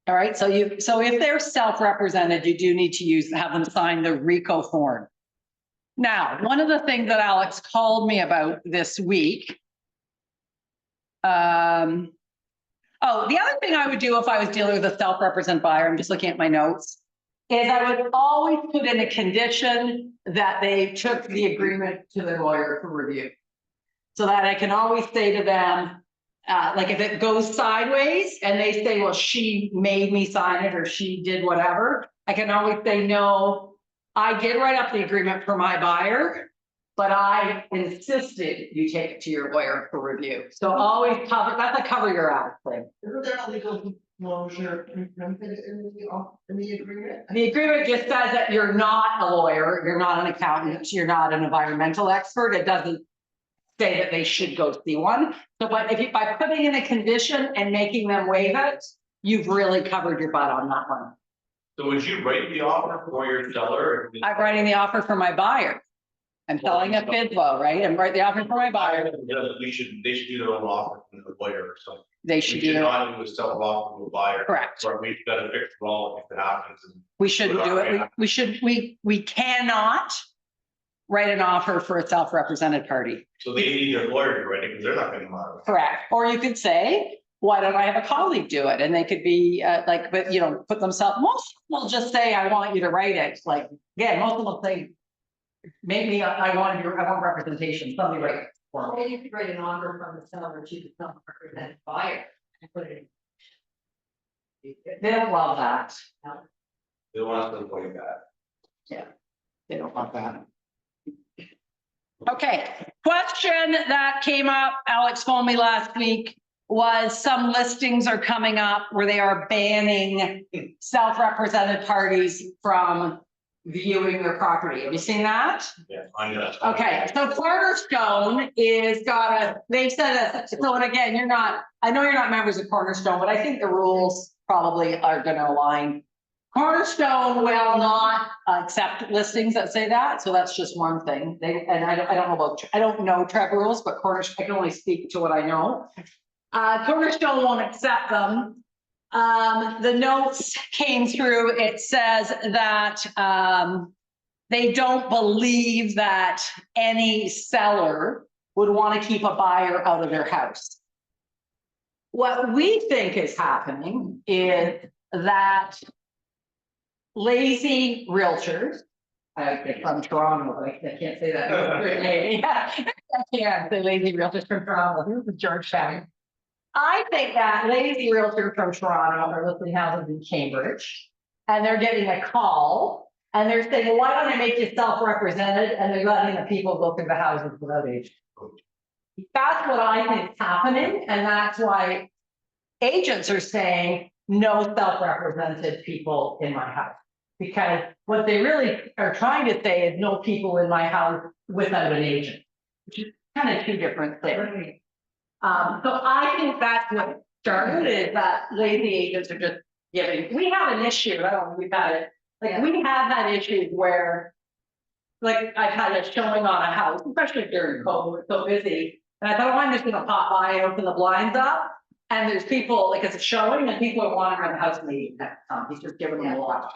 All right, so if they're self-represented, you do need to have them sign the RICO form. Now, one of the things that Alex called me about this week. Oh, the other thing I would do if I was dealing with a self-represented buyer, I'm just looking at my notes, is I would always put in a condition that they took the agreement to their lawyer for review. So that I can always say to them, like if it goes sideways and they say, well, she made me sign it or she did whatever, I can always say, no, I did write up the agreement for my buyer, but I insisted you take it to your lawyer for review. So always cover, that's a cover your ass thing. Isn't there a legal disclosure presented in the agreement? The agreement just says that you're not a lawyer, you're not an accountant, you're not an environmental expert. It doesn't say that they should go see one. So, but if you, by putting in a condition and making them waive it, you've really covered your butt on that one. So would you write the offer for your seller? I'm writing the offer for my buyer. I'm selling a bid low, right? I'm writing the offer for my buyer. They should do their own offer from the lawyer or something. They should do it. Not do a sell offer to a buyer. Correct. Or we've got to fix it all if it happens. We shouldn't do it. We cannot write an offer for a self-represented party. So they need their lawyer to write it because they're not going to model it. Correct. Or you could say, why don't I have a colleague do it? And they could be like, but you know, put themselves, most will just say, I want you to write it. Like, again, most of them will say, maybe I want representation, somebody write it for me. Or you could write an offer from the seller to the self-represented buyer and put it in. They don't love that. They want us to avoid that. They don't want that. Okay, question that came up, Alex phoned me last week, was some listings are coming up where they are banning self-represented parties from viewing their property. Have you seen that? Yeah, I know. Okay, so Cornerstone is they've said that, so and again, I know you're not members of Cornerstone, but I think the rules probably are gonna align. Cornerstone will not accept listings that say that, so that's just one thing. I don't know Trevor rules, but Cornerstone, I can only speak to what I know. Cornerstone won't accept them. The notes came through, it says that they don't believe that any seller would want to keep a buyer out of their house. What we think is happening is that lazy realtors, from Toronto, I can't say that. Yeah, I can't say lazy realtors from Toronto, this is Georgetown. I think that lazy realtors from Toronto are listing houses in Cambridge and they're getting a call and they're saying, well, why don't I make you self-represented? And they're letting the people go through the houses without agents. That's what I think is happening. And that's why agents are saying no self-represented people in my house. Because what they really are trying to say is no people in my house without an agent, which is kind of two different things. So I think that's what started, is that lazy agents are just giving. We have an issue, I don't know if we've had it, like we have had issues where like I had a showing on a house, especially during COVID, we're so busy. And I thought, oh, I'm just gonna pop by and open the blinds up. And there's people, like it's a showing and people are wandering around the house meeting that he's just giving them a watch.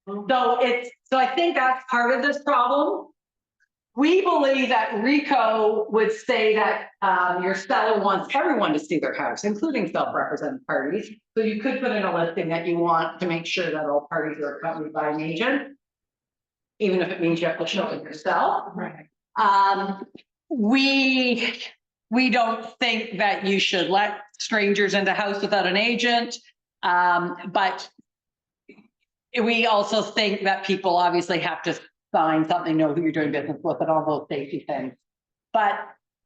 So I think that's part of this problem. We believe that RICO would say that your seller wants everyone to see their house, including self-represented parties. So you could put in a listing that you want to make sure that all parties are accompanied by an agent, even if it means you have to show it yourself. Right. We don't think that you should let strangers into house without an agent. But we also think that people obviously have to sign something, know who you're doing business with, and all those safety things. But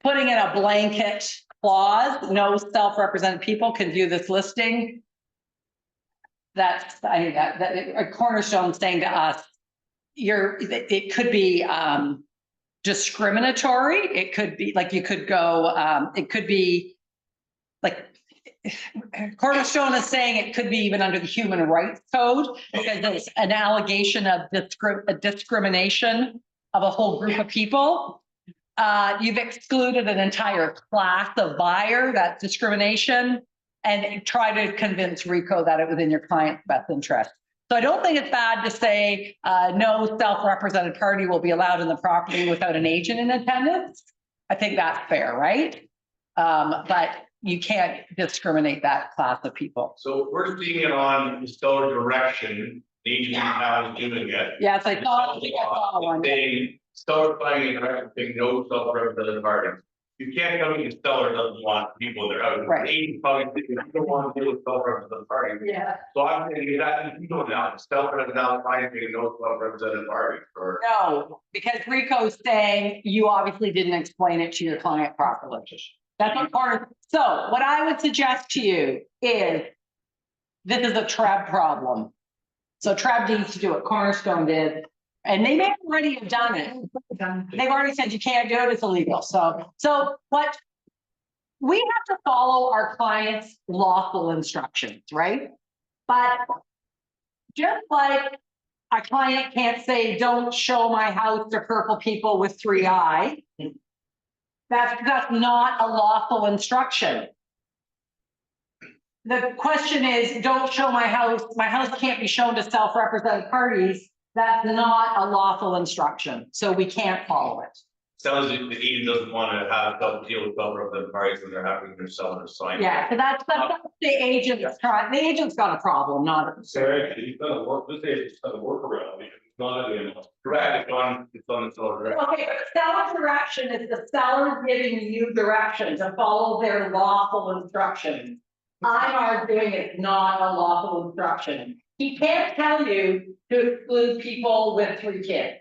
putting in a blanket clause, no self-represented people can view this listing. That's, a Cornerstone saying to us, it could be discriminatory. It could be like, you could go, it could be like, Cornerstone is saying it could be even under the human rights code because there's an allegation of discrimination of a whole group of people. You've excluded an entire class of buyer, that's discrimination, and try to convince RICO that it was in your client's best interest. So I don't think it's bad to say no self-represented party will be allowed in the property without an agent in attendance. I think that's fair, right? But you can't discriminate that class of people. So we're seeing it on the seller direction, the agent now is doing it. Yes, I saw one. Saying seller finding directing no self-represented parties. You can't come in, the seller doesn't want people in their house. Right. The agent probably thinking, I don't want to deal with self-represented parties. Yeah. So I'm thinking that you know now, self-represented now finding no self-represented parties or. No, because RICO's saying you obviously didn't explain it to your client properly. That's not part of, so what I would suggest to you is, this is a TREB problem. So TREB needs to do what Cornerstone did, and they may already have done it. They've already said you can't do it, it's illegal. So what, we have to follow our clients' lawful instructions, right? But just like a client can't say, don't show my house to purple people with 3 eyes. That's not a lawful instruction. The question is, don't show my house can't be shown to self-represented parties. That's not a lawful instruction, so we can't follow it. Sounds like the agent doesn't want to have deal with self-represented parties when they're having their seller sign. Yeah, so that's the agent's trying, the agent's got a problem, not. Sorry, he's done work, this agent's done a workaround, because it's not in. Correct, it's on the seller direction. Okay, but seller direction is the seller giving you direction to follow their lawful instructions. I'm arguing it's not a lawful instruction. He can't tell you to exclude people with 3 kids,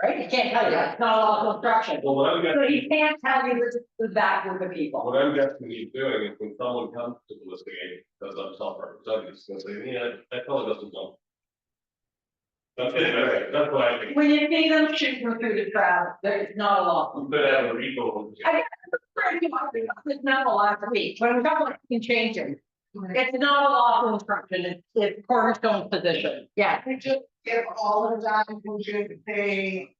right? He can't tell you that. It's not a lawful instruction. Well, what I'm So guessing, he can't tell you to exclude that group of people. what I'm guessing he's doing is when someone comes to the listing agent, because I'm self-represented, he's gonna say, yeah, that fellow doesn't know. That's it, that's what I think. When you see them shooting through the crowd, it's not a lawful. You could have a legal. It's not the last week, when we're talking about changing. It's not a lawful instruction, it's Cornerstone's position, yeah. We just give all of that, we just say,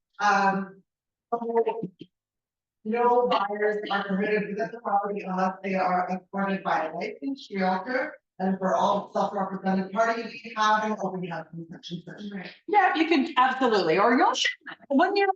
no buyers are permitted to visit the property unless they are escorted by a licensed realtor. And for all self-represented parties, we have an open house in section 6. Yeah, you can, absolutely, or you'll, when you.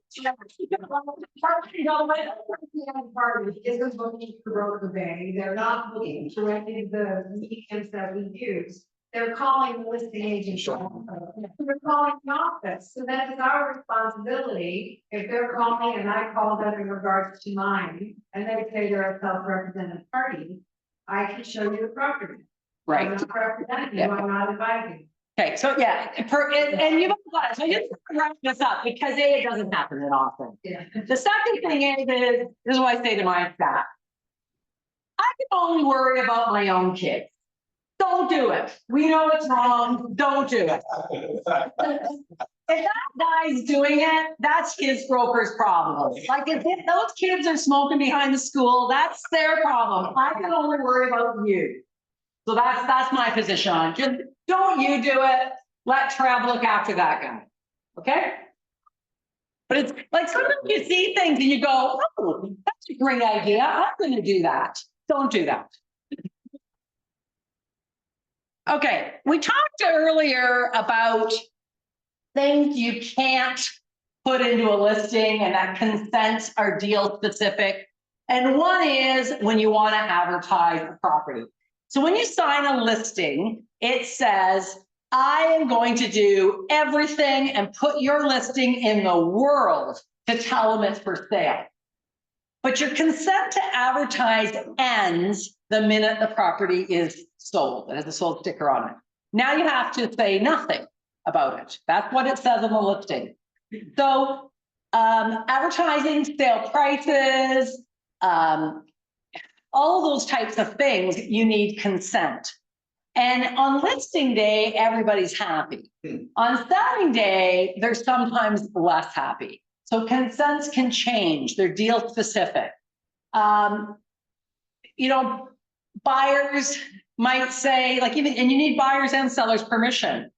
Party isn't looking to grow the bay, they're not looking to any of the mediums that we use. They're calling the listing agent. They're calling the office, so that is our responsibility. If they're calling and I call them in regards to mine, and they say they're a self-represented party, I can show you the property. I'm Right, not representing you, I'm not advising. okay, so yeah, and you've got, so you wrap this up, because A, it doesn't happen that often. Yeah. The second thing is, this is what I say to my staff. I can only worry about my own kids. Don't do it. We know it's wrong, don't do it. If that guy's doing it, that's his broker's problem. Like if those kids are smoking behind the school, that's their problem. I can only worry about you. So that's my position on it. Just don't you do it. Let TREB look after that guy. Okay? But it's like sometimes you see things and you go, oh, that's a great idea. I'm gonna do that. Don't do that. Okay, we talked earlier about things you can't put into a listing and that consents are deal specific. And one is when you want to advertise a property. So when you sign a listing, it says, I am going to do everything and put your listing in the world to tell them it's for sale. But your consent to advertise ends the minute the property is sold. It has a sold sticker on it. Now you have to say nothing about it. That's what it says on the listing. So advertising, sale prices, all of those types of things, you need consent. And on listing day, everybody's happy. On selling day, they're sometimes less happy. So consents can change. They're deal specific. You know, buyers might say, like, even, and you need buyers and sellers' permission.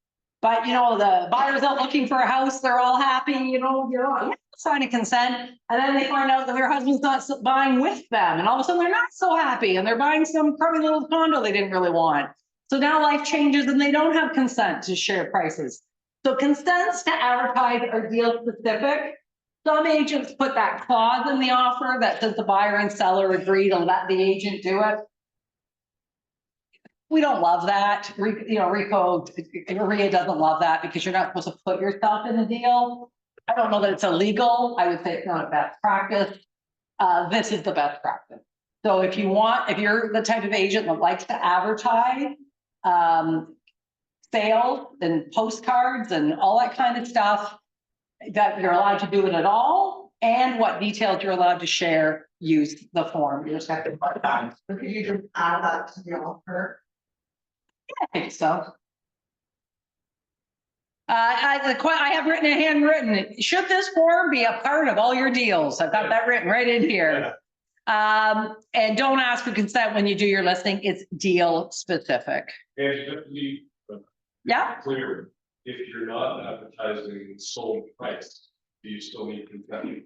But, you know, the buyer's out looking for a house, they're all happy, yeah, sign a consent. And then they find out that their husband's not buying with them. And all of a sudden they're not so happy and they're buying some crummy little condo they didn't really want. So now life changes and they don't have consent to share prices. So consents to advertise are deal specific. Some agents put that clause in the offer that says the buyer and seller agree to let the agent do it. We don't love that. You know, RIA doesn't love that because you're not supposed to put yourself in the deal. I don't know that it's illegal. I would say it's not a best practice. This is the best practice. So if you're the type of agent that likes to advertise sales and postcards and all that kind of stuff, that you're allowed to do it at all, and what details you're allowed to share, use the form. You just have to put it on. Could you just add that to the offer? I think so. I have written a handwritten, should this form be a part of all your deals? I've got that written right in here. And don't ask for consent when you do your listing. It's deal specific. And just to be Yeah. clear, if you're not advertising sold price, do you still need consent?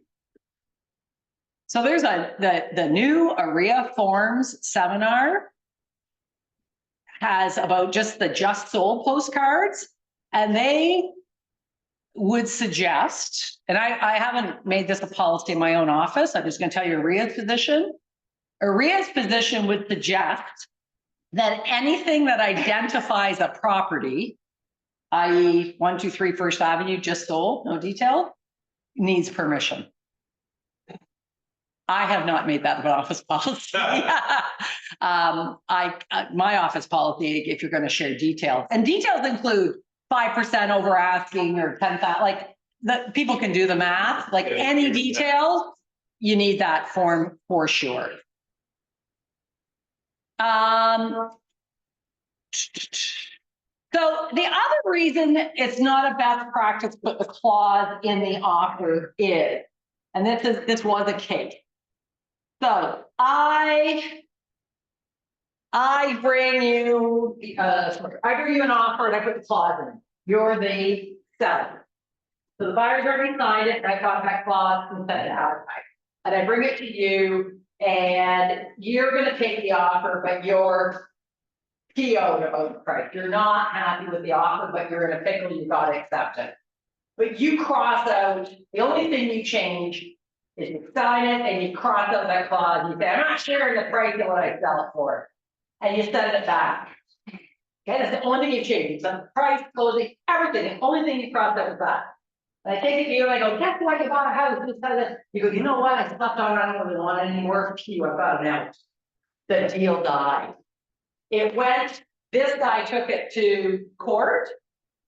So there's the new ARIA Forms seminar has about just the just sold postcards, and they would suggest, and I haven't made this a policy in my own office, I'm just going to tell you ARIA's position. ARIA's position would suggest that anything that identifies a property, i.e. 123 First Avenue just sold, no detail, needs permission. I have not made that an office policy. My office policy, if you're going to share details, and details include 5% over asking or 10,000, like that people can do the math, like any details, you need that form for sure. So the other reason it's not a best practice to put the clause in the offer is, and this was a case. So I bring you an offer and I put the clause in. You're the seller. So the buyer's already signed it, and I got that clause and sent it out. And I bring it to you, and you're gonna take the offer, but you're PO'd about the price. You're not happy with the offer, but you're in a pickle, you gotta accept it. But you cross out, the only thing you change is you sign it and you cross out that clause, and you say, I'm not sharing the price of what I sell it for. And you send it back. Okay, that's the only thing you change. The price, closing, everything, the only thing you cross out is that. And I take it to you and I go, guess what, you bought a house, this, that. You go, you know what, I slept on it, I don't really want it anymore. Phew, I've got it out. The deal died. It went, this guy took it to court,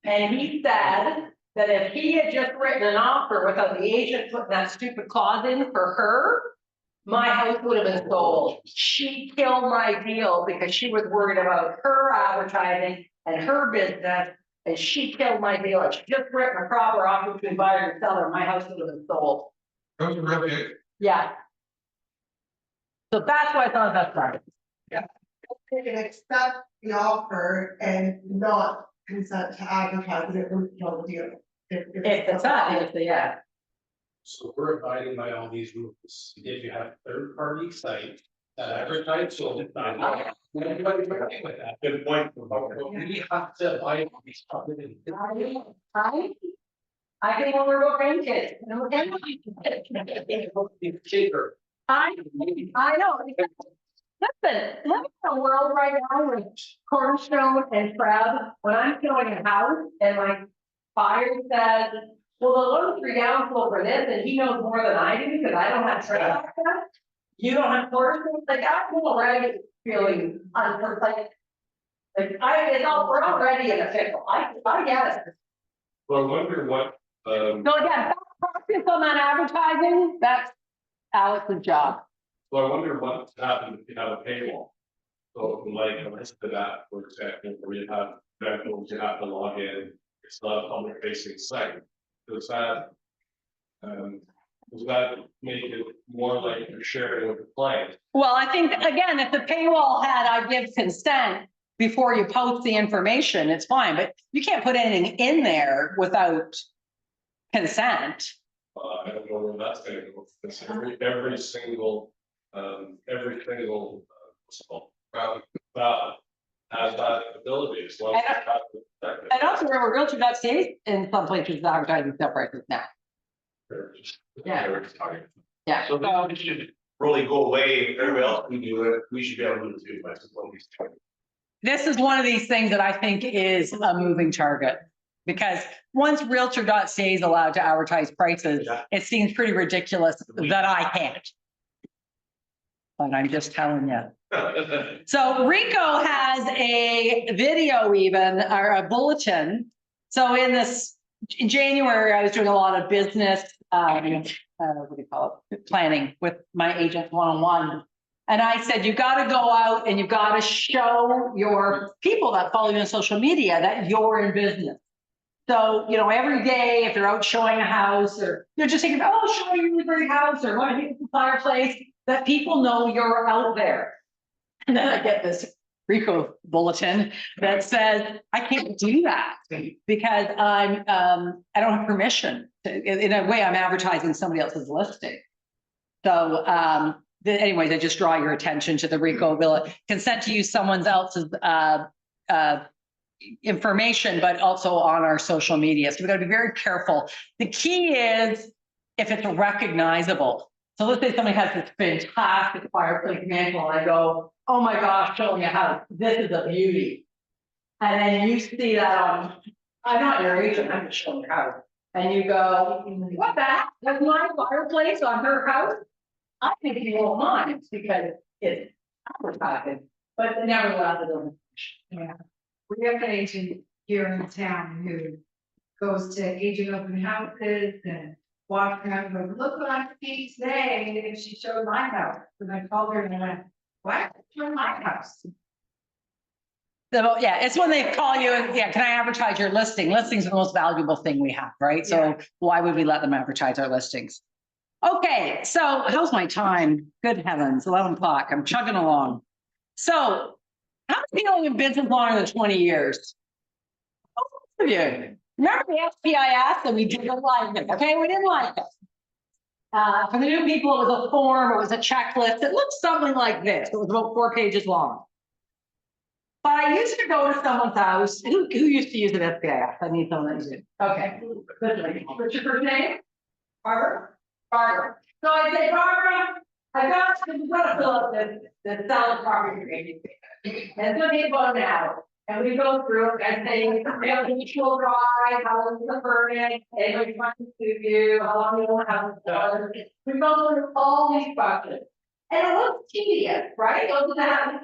and he said that if he had just written an offer without the agent putting that stupid clause in for her, my house would have been sold. She killed my deal because she was worried about her advertising and her business, and she killed my deal. If she just written a proper offer between buyer and seller, my house would have been sold. Those are really, Yeah. So that's why it's not a best practice. They can accept the offer and not consent to advertise it, it would kill the deal. If it's not, it's the, yeah. So we're abiding by all these rules. If you have a third party site that advertise, so everybody's working with that. Good point. We have to abide by these properties. I think when we're grandkids. It's cheaper. I know. Listen, living in a world right now with Cornerstone and Crab, when I'm showing a house and my buyer says, well, the loan's three down for this, and he knows more than I do, because I don't have TRESA access. You don't have Cornerstone, like, I'm already feeling like, it's all, we're already in a pickle, I get it. Well, I wonder what, So again, focus on that advertising, that's Alex's job. well, I wonder what happens if you have a paywall. So like a list of that, for example, where you have rentals, you have to log in, it's not a public facing site. Does that make it more like you're sharing with the client? Well, I think, again, if the paywall had, I give consent before you post the information, it's fine, but you can't put anything in there without consent. I don't know where that's gonna go, because every single, what's it called, ballot has that ability, as long as it's got the- And also remember, Realtor.ca in some places is advertising sale prices now. Yeah. Yeah. So this should really go away, if everybody else can do it, we should be able to do it too, that's one of these. This is one of these things that I think is a moving target. Because once Realtor.ca is allowed to advertise prices, it seems pretty ridiculous that I can't. But I'm just telling you. So Rico has a video even, or a bulletin. So in January, I was doing a lot of business, what do you call it? Planning with my agent one-on-one. And I said, you got to go out and you've got to show your people that follow you on social media that you're in business. So, every day, if they're out showing a house or they're just thinking, oh, show you a really great house or what a beautiful fireplace, that people know you're out there. And then I get this Rico bulletin that says, I can't do that because I don't have permission. In a way, I'm advertising somebody else's listing. So, anyways, I just draw your attention to the Rico bill, consent to use someone else's information, but also on our social media. So we've got to be very careful. The key is if it's recognizable. So let's say somebody has this fantastic fireplace mantle and I go, oh my gosh, show me a house. This is a beauty. And then you see that on, I'm not your agent, I'm just showing your house. And you go, what the heck? That's my fireplace on her house? I think you won't mind because it's advertising, but nevertheless, it doesn't. Yeah, we have an agent here in town who goes to agent open houses and walks around and goes, look what I see today, and she showed my house, and I called her and I went, what, showed my house? So, yeah, it's when they call you and, yeah, can I advertise your listing? Listings are the most valuable thing we have, right? So why would we let them advertise our listings? Okay, so how's my time? Good heavens, 11 o'clock, I'm chugging along. So how many people in business longer than 20 years? Most of you. Remember the SPIS and we didn't like it, okay? We didn't like it. For the new people, it was a form, it was a checklist. It looked something like this. It was about 4 pages long. But I used to go to someone's house. Who used to use an SPIS? I need someone that used it. Okay. What's your first name? Barbara? Barbara. So I say, Barbara, I got to fill out the solid property. And so they go now. And we go through it and say, mutual drive, how long is the permit, anybody trying to sue you, how long you don't have the we go through all these questions. And it looks tedious, right? It looks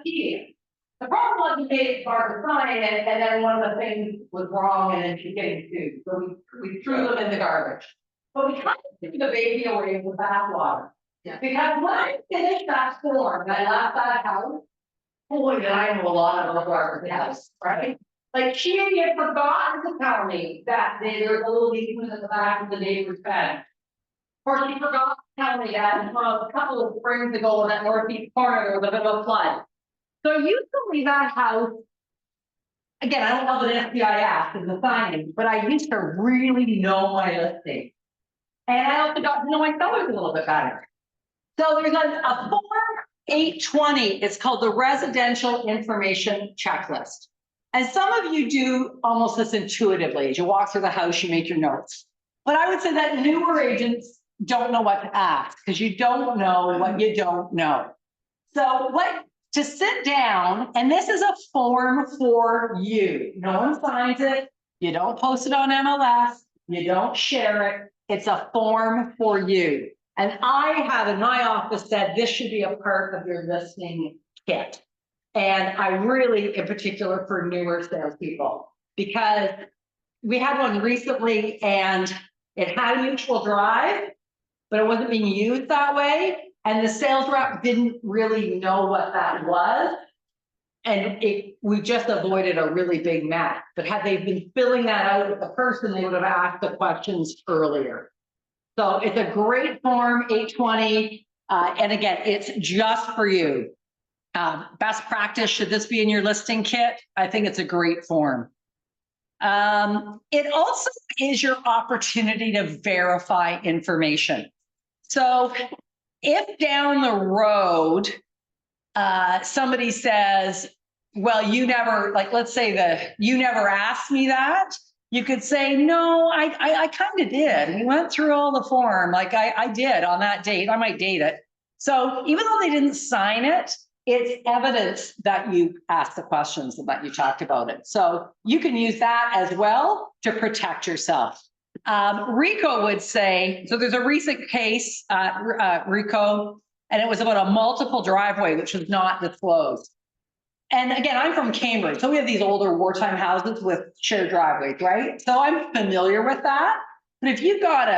tedious. The problem was we made Barbara sign it, and then one of the things was wrong and then she's getting sued. So we threw them in the garbage. But we tried to take the baby away with bathwater. Yeah. Because when I finished that form, and I left that house, boy, did I know a lot about Barbara's house, right? Like she had forgotten to tell me that there was a little leakage in the back of the neighbor's bed. Or she forgot to tell me that a couple of springs ago in that northeast corner, there was a bit of a flood. So usually that house, again, I don't know the SPIS and the signing, but I used to really know my listing. And I also got to know my sellers a little bit better. So there's a form 820, it's called the Residential Information Checklist. And some of you do almost this intuitively. As you walk through the house, you make your notes. But I would say that newer agents don't know what to ask because you don't know what you don't know. So to sit down, and this is a form for you. No one signs it. You don't post it on MLS. You don't share it. It's a form for you. And I have in my office said this should be a part of your listing kit. And I really, in particular for newer salespeople, because we had one recently and it had a mutual drive, but it wasn't being used that way. And the sales rep didn't really know what that was. And we just avoided a really big mess. But had they been filling that out with the person, they would have asked the questions earlier. So it's a great form, 820. And again, it's just for you. Best practice, should this be in your listing kit? I think it's a great form. It also is your opportunity to verify information. So if down the road, somebody says, well, you never, like, let's say you never asked me that, you could say, no, I kind of did. We went through all the form, like I did on that date, I might date it. So even though they didn't sign it, it's evidence that you asked the questions and that you talked about it. So you can use that as well to protect yourself. Rico would say, so there's a recent case, Rico, and it was about a multiple driveway, which was not disclosed. And again, I'm from Cambridge, so we have these older wartime houses with shared driveways, right? So I'm familiar with that. But if you've got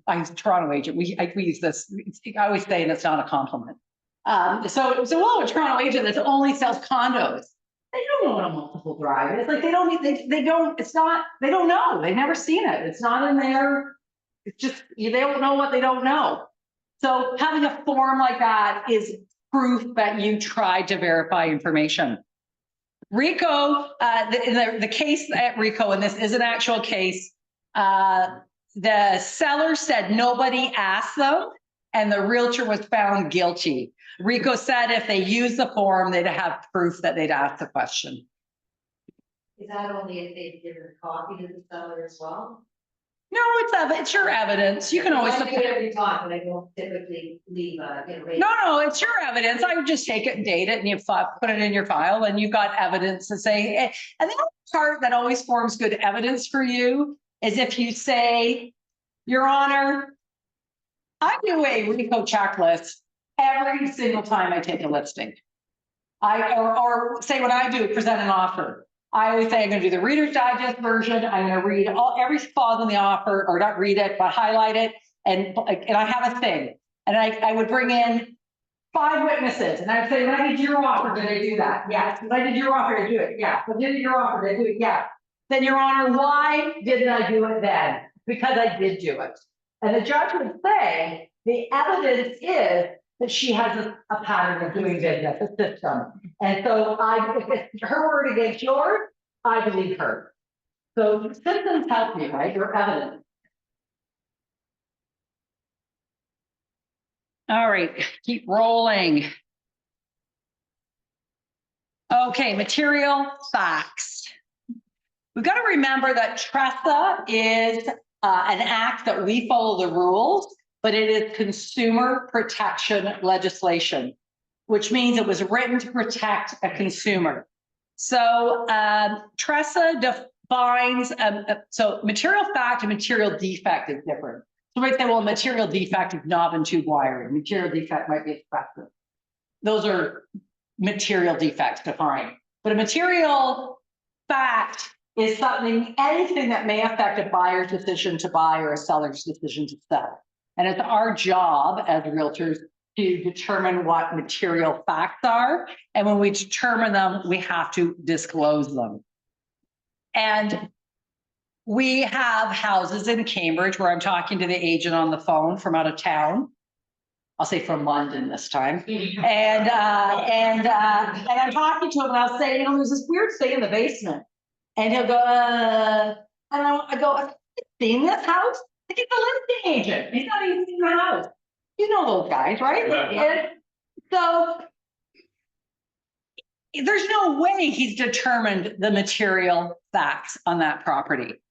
I'm a Toronto agent, we use this, I always say, and it's not a compliment. So a Toronto agent that only sells condos, they don't know what a multiple drive is. Like they don't know. They've never seen it. It's not in there. It's just, they don't know what they don't know. So having a form like that is proof that you tried to verify information. Rico, the case at Rico, and this is an actual case, the seller said nobody asked them and the realtor was found guilty. Rico said if they use the form, they'd have proof that they'd asked the question. Is that only if they've given a copy to the seller as well? No, it's your evidence. You can always. I do it every time, but I don't typically leave No, it's your evidence. I would just take it and date it and you put it in your file and you've got evidence to say. And the other part that always forms good evidence for you is if you say, Your Honor, I do a Rico checklist every single time I take a listing. Or say what I do, present an offer. I always say I'm going to do the Reader's Digest version. I'm going to read every clause in the offer, or not read it, but highlight it. And I have a thing. And I would bring in 5 witnesses. And I'd say, when I did your offer, did I do that? Yes. When I did your offer, did I do it? Yeah. When I did your offer, did I do it? Yeah. Then, Your Honor, why didn't I do it then? Because I did do it. And the judge would say, the evidence is that she has a pattern of doing business, a system. And so if it's her word against yours, I believe her. So systems help you, right? Your evidence. All right, keep rolling. Okay, material facts. We've got to remember that TRESA is an act that we follow the rules, but it is consumer protection legislation, which means it was written to protect a consumer. So TRESA defines, so material fact and material defect is different. So we might say, well, material defect is knob and tube wiring. Material defect might be asbestos. Those are material defects defined. But a material fact is anything that may affect a buyer's decision to buy or a seller's decision to sell. And it's our job as realtors to determine what material facts are. And when we determine them, we have to disclose them. And we have houses in Cambridge where I'm talking to the agent on the phone from out of town. I'll say from London this time. And I'm talking to him and I'll say, there's this weird thing in the basement. And he'll go, and I go, I've seen this house. Like he's a listing agent. He's not even in the house. You know those guys, right? And so there's no way he's determined the material facts on that property.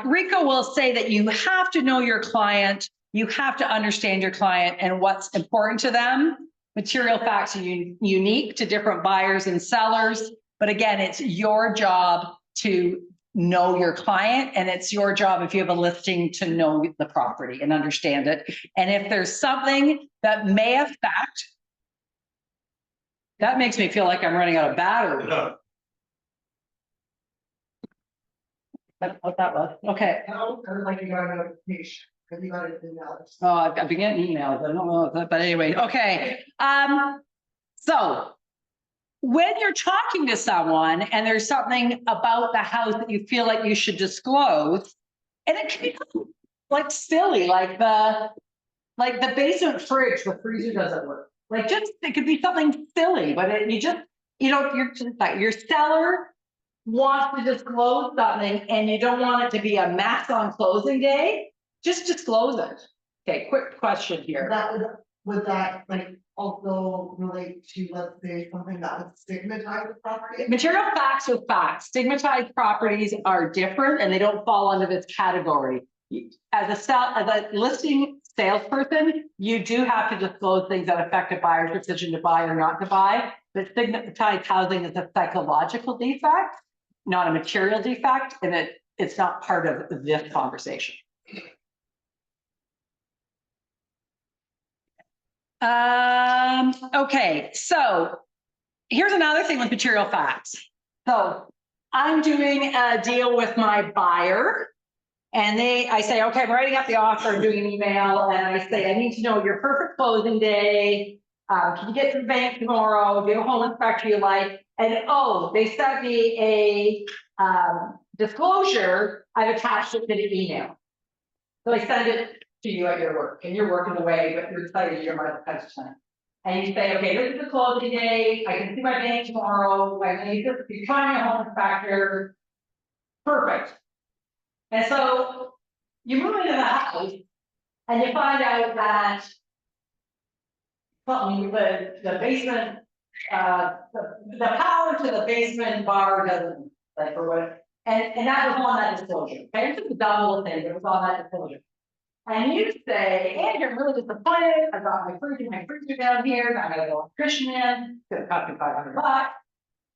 Rico will say that you have to know your client, you have to understand your client and what's important to them. Material facts are unique to different buyers and sellers, but again, it's your job to know your client, and it's your job, if you have a listing, to know the property and understand it. And if there's something that may affect, that makes me feel like I'm running out of battery. No, That's what that was. Okay. Now, I would like to got a notification, because you got it in the. Oh, I've been getting emails. I don't know, but anyway, okay. So when you're talking to someone and there's something about the house that you feel like you should disclose, and it can be like silly, like the basement fridge, the freezer doesn't work. Like just, it could be something silly, but your seller wants to disclose something and you don't want it to be a mess on closing day, just disclose it. Okay, quick question here. Would that like also relate to, let's say, something that would stigmatize the property? Material facts with facts. Stigmatized properties are different and they don't fall under this category. As a listing salesperson, you do have to disclose things that affect a buyer's decision to buy or not to buy. But stigmatized housing is a psychological defect, not a material defect, and it's not part of this conversation. Okay, so here's another thing with material facts. So I'm doing a deal with my buyer and I say, okay, I'm writing up the offer, I'm doing an email, and I say, I need to know your perfect closing day. Can you get to the bank tomorrow? Do you have a home inspector you like? And oh, they sent me a disclosure. I've attached it to the email. So I send it to you at your work, and you're working away, but you're excited you're my customer. And you say, okay, this is the closing day. I can see my bank tomorrow. I need this. You're trying a home inspector. Perfect. And so you move into the house and you find out that something, the basement, the power to the basement bar doesn't, like, for what, and that was on that disclosure. Okay, it's just a double thing, but it was on that disclosure. And you say, and you're really disappointed. I got my freezer down here. Now I got an electrician in. It's gonna cost me $500.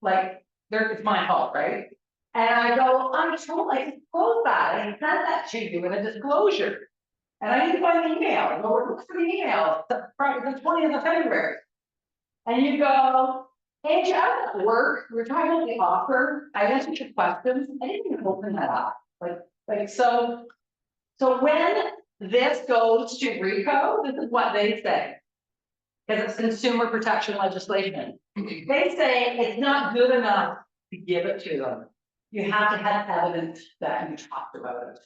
Like, it's my fault, right? And I go, I'm told I disclosed that. I sent that to you in a disclosure. And I need to find the email. I go, look for the email. The 20th of February. And you go, hey, I was at work. We were talking about the offer. I answered your questions. I didn't even open that up. So when this goes to RICO, this is what they say. Because it's consumer protection legislation. They say it's not good enough to give it to them. You have to have evidence that you talked about it.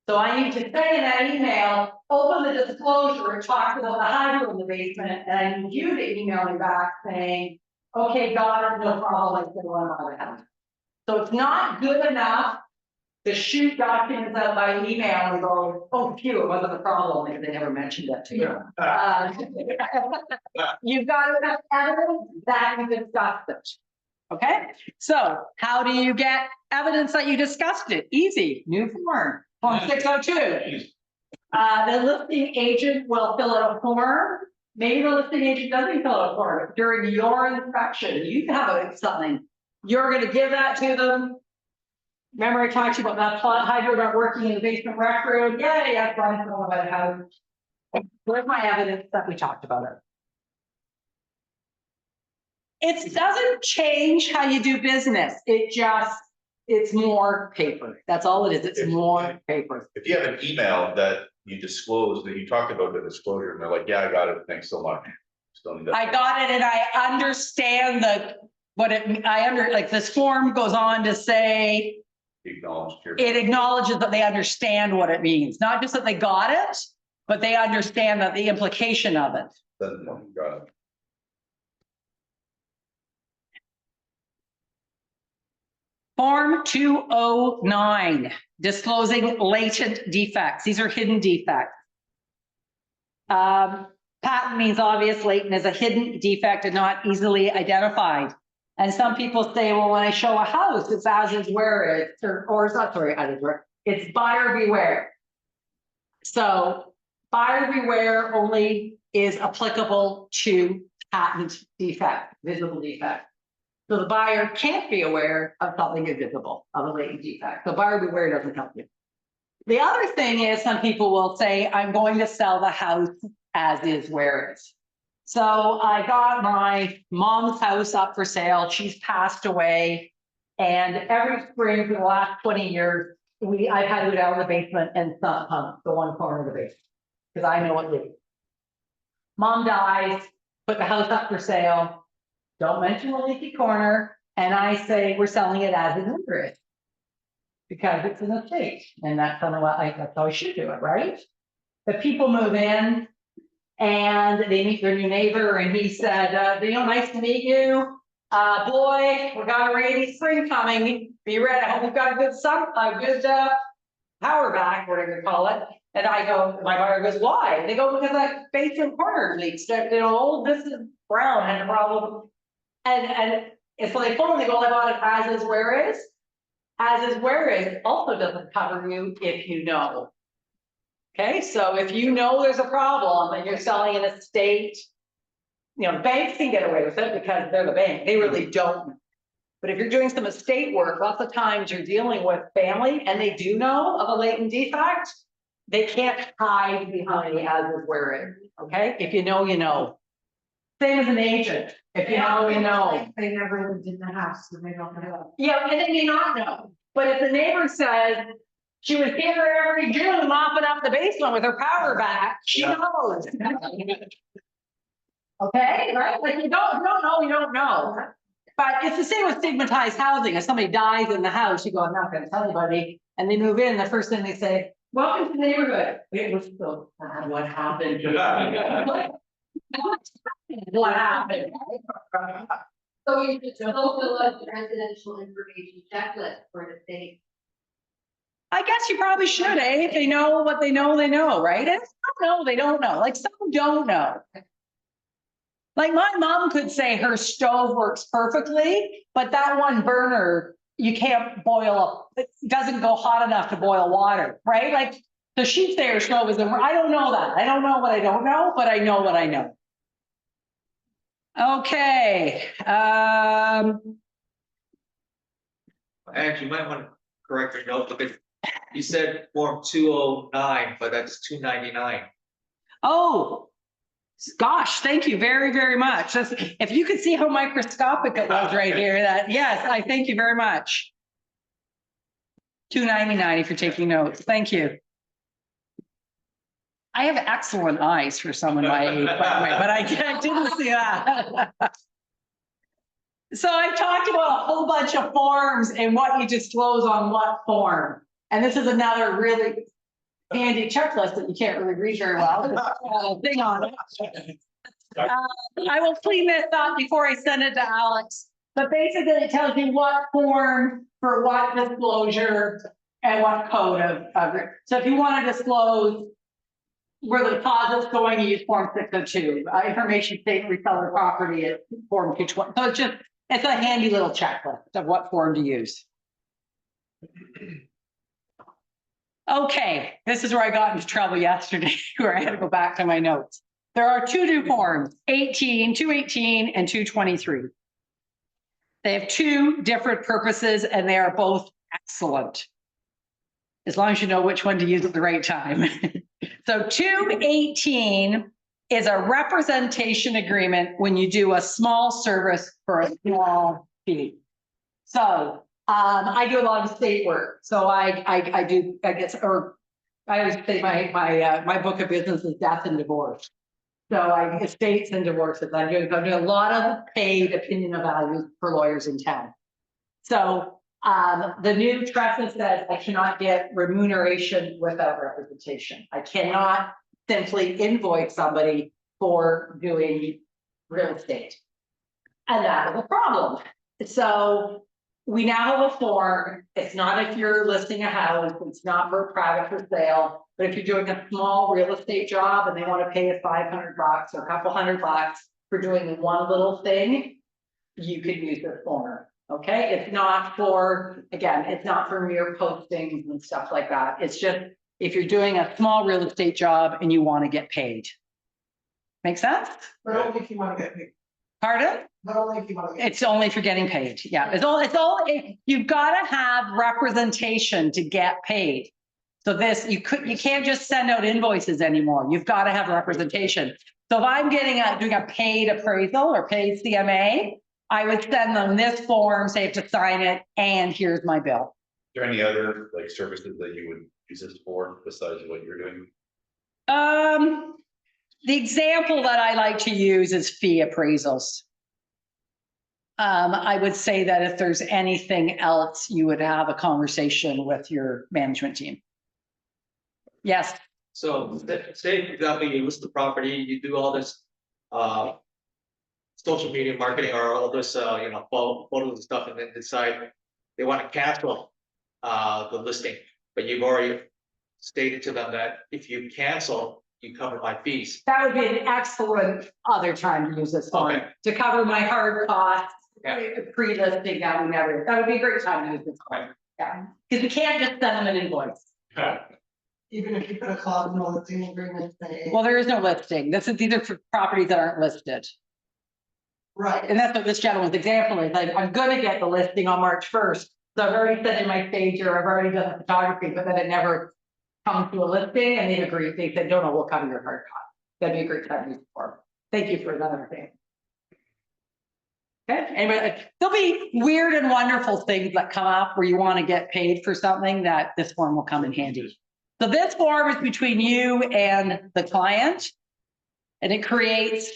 So I need to say in that email, open the disclosure and talk about the hydro in the basement, and I need you to email me back saying, okay, got it, no problem, I still want to have it. So it's not good enough to shoot documents out by email and go, oh, phew, it wasn't a problem, because they never mentioned that to you. You've got enough evidence that you discussed it. Okay, so how do you get evidence that you discussed it? Easy, new form 602. The listing agent will fill out a form. Maybe the listing agent doesn't fill out a form. During your inspection, you have something. You're going to give that to them. Remember I talked to you about that hydro not working in the basement rec room? Yeah, I know about it. How? Where's my evidence that we talked about it? It doesn't change how you do business. It's more paper. That's all it is. It's more paper. If you have an email that you disclose, that you talked about the disclosure, and they're like, yeah, I got it, thanks so much. I got it and I understand like this form goes on to say, it acknowledges that they understand what it means. Not just that they got it, but they understand that the implication of it. Got it. Form 209, disclosing latent defects. These are hidden defects. Patent means obvious, latent is a hidden defect and not easily identified. And some people say, well, when I show a house, it's as is where it's, or it's not, sorry, as is where, it's buyer beware. So buyer beware only is applicable to patent defect, visible defect. So the buyer can't be aware of something invisible, of a latent defect. So buyer beware doesn't help you. The other thing is some people will say, I'm going to sell the house as is where is. So I got my mom's house up for sale. She's passed away. And every spring for the last 20 years, I've had to go down in the basement and pump the one corner of the basement. Because I know it leaks. Mom dies, put the house up for sale. Don't mention the leaky corner. And I say, we're selling it as is where is. Because it's an estate. And that's kind of what that's how I should do it, right? But people move in. And they meet their new neighbor, and he said, nice to meet you. Boy, we got a rainy spring coming. Be ready. I hope we've got a good power back, whatever you call it. And I go, my buyer goes, why? They go, because that basement corner leaks. This is brown, had a problem. And so they phone, they go, I bought it as is where is. As is where is also doesn't cover you if you know. Okay, so if you know there's a problem and you're selling an estate, banks can get away with it because they're the bank. They really don't. But if you're doing some estate work, lots of times you're dealing with family and they do know of a latent defect. They can't hide behind the as is where is. Okay, if you know, you know. Same as an agent. If you know, you know. They never lived in the house, so they don't know. Yeah, and they may not know. But if the neighbor says, she was here every June mopping up the basement with her power back, she knows. Okay, right? Like you don't know. But it's the same with stigmatized housing. If somebody dies in the house, you go, I'm not gonna tell anybody. And they move in, the first thing they say, welcome to the neighborhood. It was so sad, what happened? What happened? So you should still fill out the residential information checklist for the state. I guess you probably should, eh? If they know what they know, right? And some know, they don't know. Like some don't know. Like my mom could say her stove works perfectly, but that one burner, you can't boil up. It doesn't go hot enough to boil water, right? Like, so she'd say her stove is, I don't know that. I don't know what I don't know, but I know what I know. Okay. And you might want to correct your note because you said form 209, but that's 299. Oh, gosh, thank you very, very much. If you could see how microscopic it was right here, yes, I thank you very much. 299 if you're taking notes. Thank you. I have excellent eyes for someone my age, by the way, but I didn't see that. So I've talked about a whole bunch of forms and what you disclose on what form. And this is another really handy checklist that you can't really read very well. Thing on it. I will clean this up before I send it to Alex. But basically it tells you what form for what disclosure and what code of it. So if you want to disclose where the deposit's going, you use form 602. Information statement, reseller property at form 220. So it's a handy little checklist of what form to use. Okay, this is where I got into trouble yesterday, where I had to go back to my notes. There are two new forms, 218 and 223. They have two different purposes and they are both excellent. As long as you know which one to use at the right time. So 218 is a representation agreement when you do a small service for a small fee. So I do a lot of state work. So I always say my book of business is death and divorce. So estates and divorces. I'm doing a lot of paid opinion of value for lawyers in town. So the new TRESA says I cannot get remuneration without representation. I cannot simply invoice somebody for doing real estate. And that is a problem. So we now have a form. It's not if you're listing a house, it's not for private for sale. But if you're doing a small real estate job and they want to pay you $500 or a couple $100 for doing one little thing, you could use this form, okay? It's not for, again, it's not for mere postings and stuff like that. It's just if you're doing a small real estate job and you want to get paid. Make sense? But only if you wanna get paid, Pardon? but only if you wanna get. It's only for getting paid. Yeah, you've got to have representation to get paid. So this, you can't just send out invoices anymore. You've got to have representation. So if I'm doing a paid appraisal or paid CMA, I would send them this form, say to sign it, and here's my bill. Is there any other like services that you would use this for besides what you're doing? The example that I like to use is fee appraisals. I would say that if there's anything else, you would have a conversation with your management team. Yes, So say, for example, you list the property, you do all this, social media marketing or all this, photos and stuff, and then decide they want to cancel, the listing, but you've already stated to them that if you cancel, you cover my fees. that would be an excellent other time to use this form, Okay. to cover my hard costs, Yeah. pre-listing, that would be a great time to use this form. Yeah, because we can't just send them an invoice. Even if you put a clause in the listing agreement saying. Well, there is no listing. These are for properties that aren't listed. Right. And that's what this gentleman's example is. Like, I'm gonna get the listing on March 1st. So I've already sent in my stager, I've already done the photography, but then it never comes to a listing and they've agreed. They said, no, we'll cover your hard cost. That'd be a great time to use the form. Thank you for another thing. Okay, anybody, there'll be weird and wonderful things that come up where you want to get paid for something that this form will come in handy. So this form is between you and the client. And it creates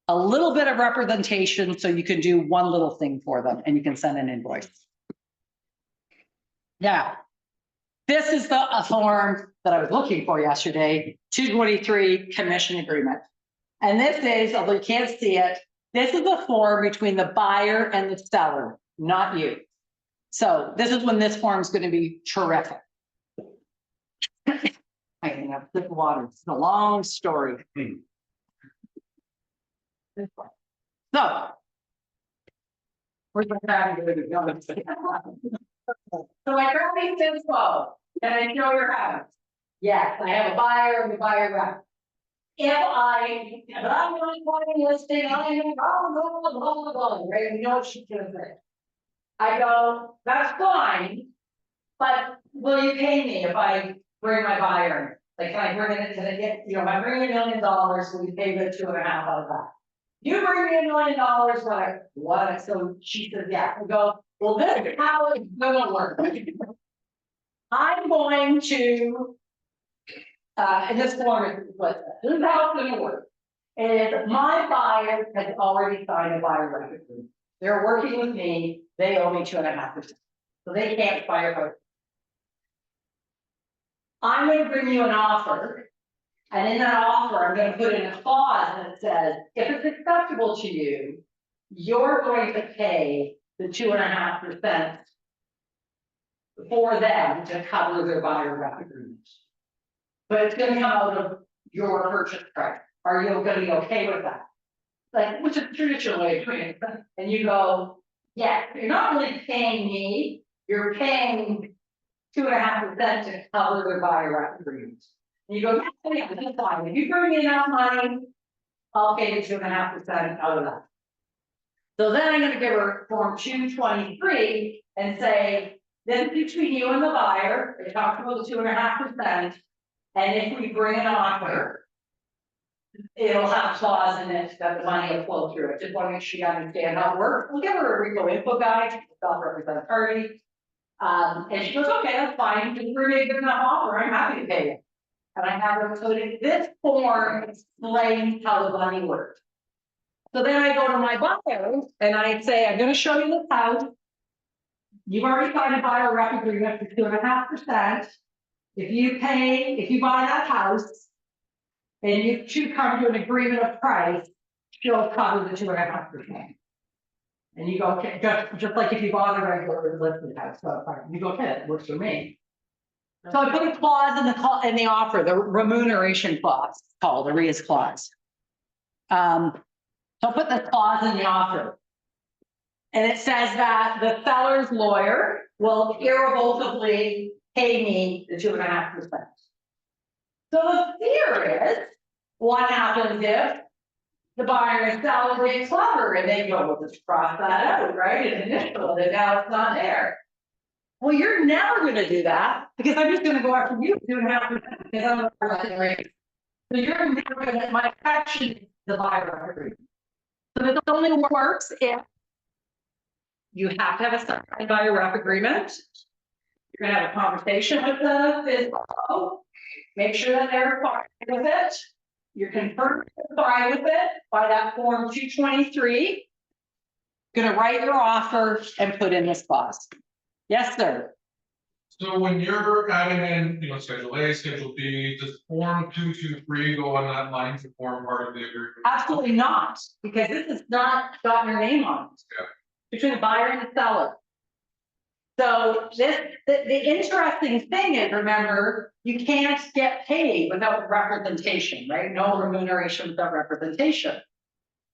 a little bit of representation so you can do one little thing for them and you can send an invoice. Yeah. This is a form that I was looking for yesterday, 223 commission agreement. And this is, although you can't see it, this is a form between the buyer and the seller, not you. So this is when this form is going to be terrific. I can have sip of water. It's a long story. So. Where's my crabby going? So my crabby says, well, can I show your house? Yes, I have a buyer and the buyer rep. If I'm really wanting listing, I'm blah, right? You know what she's gonna say. I go, that's fine, but will you pay me if I bring my buyer? Like, can I bring it to the, if I bring $1 million, will you pay the 2.5 out of that? You bring me $1 million, what? So she says, yeah. I go, well, this is how it's gonna work. I'm going to, and this form is what, this is how it's gonna work. Is my buyer has already signed a buyer record agreement. They're working with me, they owe me 2.5%. So they can't fire her. I'm gonna bring you an offer. And in that offer, I'm gonna put in a clause that says, if it's acceptable to you, you're going to pay the 2.5% for them to cover their buyer rep agreement. But it's gonna come out of your purchase price. Are you gonna be okay with that? Like, which is the traditional way of doing it. And you go, yeah, you're not really paying me, you're paying 2.5% to cover their buyer rep agreement. And you go, yeah, that's fine. If you bring me enough money, I'll pay the 2.5% out of that. So then I'm gonna give her form 223 and say, this is between you and the buyer, they talked about the 2.5%. And if we bring an offer, it'll have a clause in it that the money will flow through. I just want to make sure you understand how it works. We'll give her a RICO info guide, self-represented party. And she goes, okay, that's fine. Just bring me a good enough offer, I'm happy to pay it. And I have her, so this form explains how the money works. So then I go to my buyer and I say, I'm going to show you this house. You've already signed a buyer rep agreement for 2.5%. If you buy that house and you two come to an agreement of price, she'll cover the 2.5%. And you go, okay, just like if you bought a regular listed house, so you go, okay, that works for me. So I put a clause in the offer, the remuneration clause, called the REIS clause. So I put this clause in the offer. And it says that the seller's lawyer will irrevocably pay me the 2.5%. So the fear is, what happens if the buyer and seller get clever and they go, well, just cross that out, right? And initial, and now it's not there. Well, you're never gonna do that, because I'm just gonna go after you 2.5%, because I'm the rate. So you're never gonna, my action is the buyer agreement. So this only works if you have to have a signed buyer rep agreement. You're gonna have a conversation with the FSBO, make sure that they're fine with it. You're confirmed fine with it by that form 223. Gonna write your offer and put in this clause. Yes, sir. So when you're adding in, Schedule A, Schedule B, does Form 223 go on that line to form part of the agreement? Absolutely not, because this has not got your name on it. Yeah. Between the buyer and the seller. So the interesting thing is, remember, you can't get paid without representation, right? No remuneration without representation.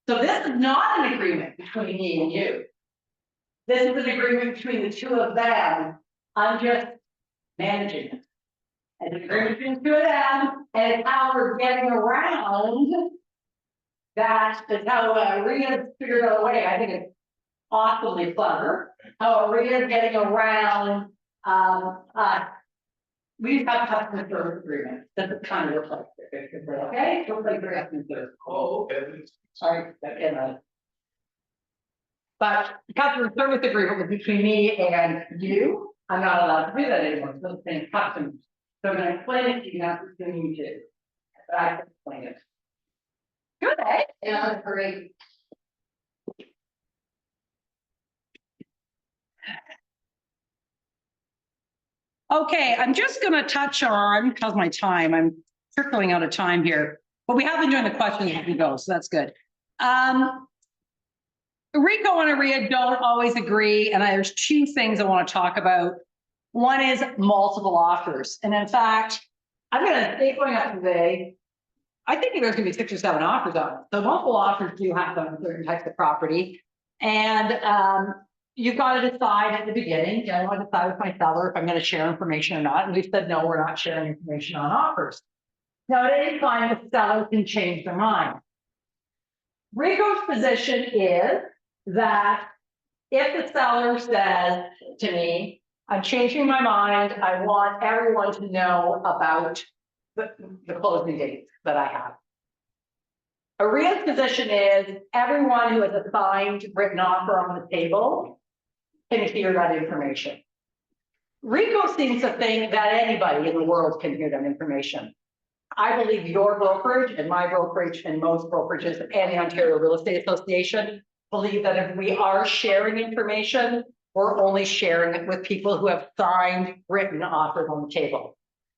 So this is not an agreement between me and you. This is an agreement between the two of them. I'm just managing it. And the agreement between the two of them, and it's how we're getting around. That is how Rita figured out a way. I think it's awesomely clever. How Rita getting around. We just have customer service agreement. That's kind of looks like it. Okay, looks like we're customer service. Oh, okay. Sorry, but the customer service agreement was between me and you. I'm not allowed to do that anymore. So it's saying customers. So I'm gonna explain it to you, not between you two. But I can explain it. Good, eh? Yeah, that's great. Okay, I'm just gonna touch on, because my time, I'm trickling out of time here, but we have been doing the questions as we go, so that's good. Rico and Aria don't always agree, and there's two things I want to talk about. One is multiple offers, and in fact, I'm gonna stay going up today. I think there's gonna be 6 or 7 offers on it. So multiple offers do happen on certain types of property. And you've got to decide at the beginning, I want to decide with my seller if I'm going to share information or not. And we've said, no, we're not sharing information on offers. Now, at any time, the seller can change their mind. Rico's position is that if the seller says to me, I'm changing my mind, I want everyone to know about the closing dates that I have. Aria's position is everyone who has a signed written offer on the table can hear that information. Rico seems to think that anybody in the world can hear that information. I believe your brokerage and my brokerage and most brokerages and the Ontario Real Estate Association believe that if we are sharing information, we're only sharing it with people who have signed written offers on the table.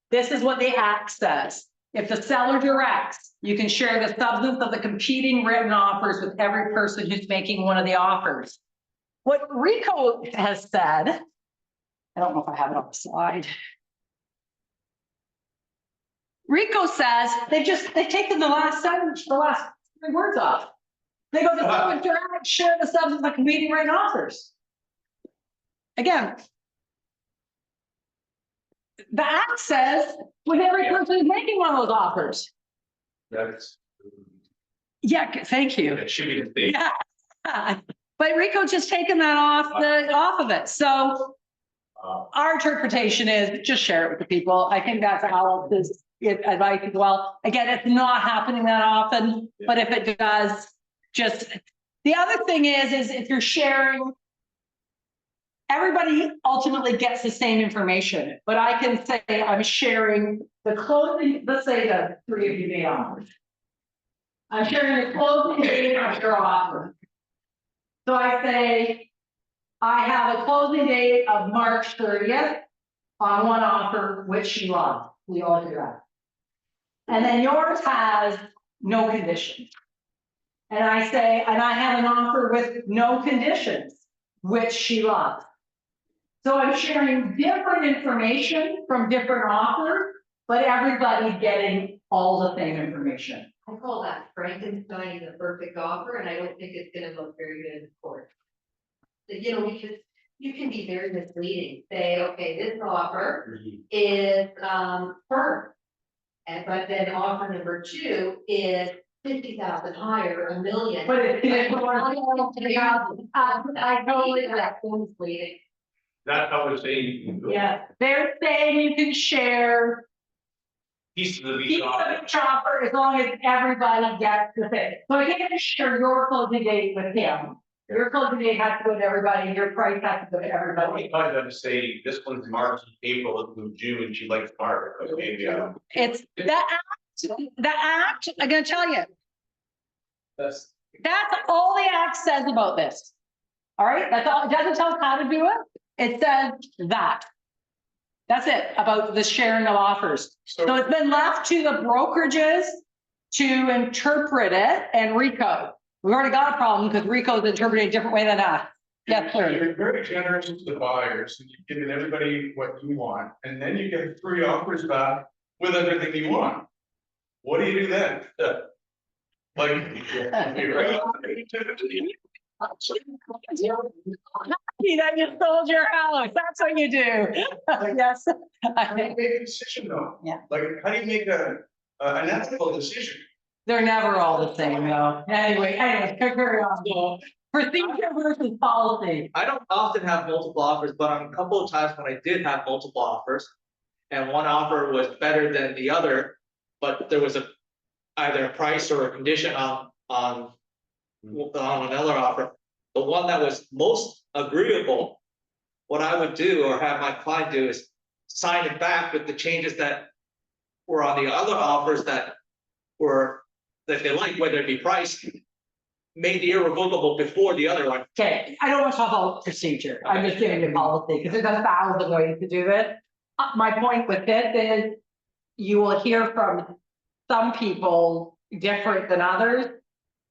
This is what the Act says. If the seller directs, you can share the substance of the competing written offers with every person who's making one of the offers. What Rico has said, I don't know if I have it on the slide. Rico says they've taken the last sentence, the last 3 words off. They go, the seller direct share the substance of the competing written offers. Again, the Act says with every person who's making one of those offers. That's. Yeah, thank you. That should be the thing. Yeah. But Rico just taken that off of it. So our interpretation is just share it with the people. I think that's Alex's advice as well. Again, it's not happening that often, but if it does, just the other thing is if you're sharing, everybody ultimately gets the same information, but I can say I'm sharing the closing, let's say the 3 of you made offers. I'm sharing the closing date of your offer. So I say, I have a closing date of March 30th on one offer, which you love. We all do that. And then yours has no conditions. And I say, and I have an offer with no conditions, which she loves. So I'm sharing different information from different offers, but everybody's getting all the same information. I call that Frankenstein the perfect offer, and I don't think it's gonna look very good in court. You know, because you can be very misleading, say, okay, this offer is, per. And but then offer number 2 is 50,000 higher, 1 million. But it's. I totally, That's misleading. That's how we're saying you can do it. yeah, they're saying you can share Pieces of each piece offer. of each offer as long as everybody gets the thing. So I can't share your closing date with him. Your closing date has to go to everybody, your price has to go to everybody. We might have to say, this one's March, April, and June, and she likes March, but maybe, It's the act, I'm gonna tell you, That's, that's all the act says about this. All right, that's all, it doesn't tell us how to do it, it says that. That's it, about the sharing of offers. So it's been left to the brokerages to interpret it and Rico. We've already got a problem because Rico's interpreting a different way than us. Yes, sir. You're very generous to the buyers, and you've given everybody what you want, and then you get 3 offers back with everything you want. What do you do then? Like. You know, you sold your house, that's what you do. Yes. How do you make a decision though? Yeah. Like, how do you make an ethical decision? They're never all the same though. Anyway, carry on. Procedure versus policy. I don't often have multiple offers, but on a couple of times when I did have multiple offers. And one offer was better than the other, but there was either a price or a condition on another offer. The one that was most agreeable, what I would do or have my client do is sign it back with the changes that were on the other offers that they liked, whether it be price, made the irrevocable before the other one. Okay, I don't want to talk about procedure. I'm just giving you policy because there's 1,000 ways to do this. My point with this is you will hear from some people different than others.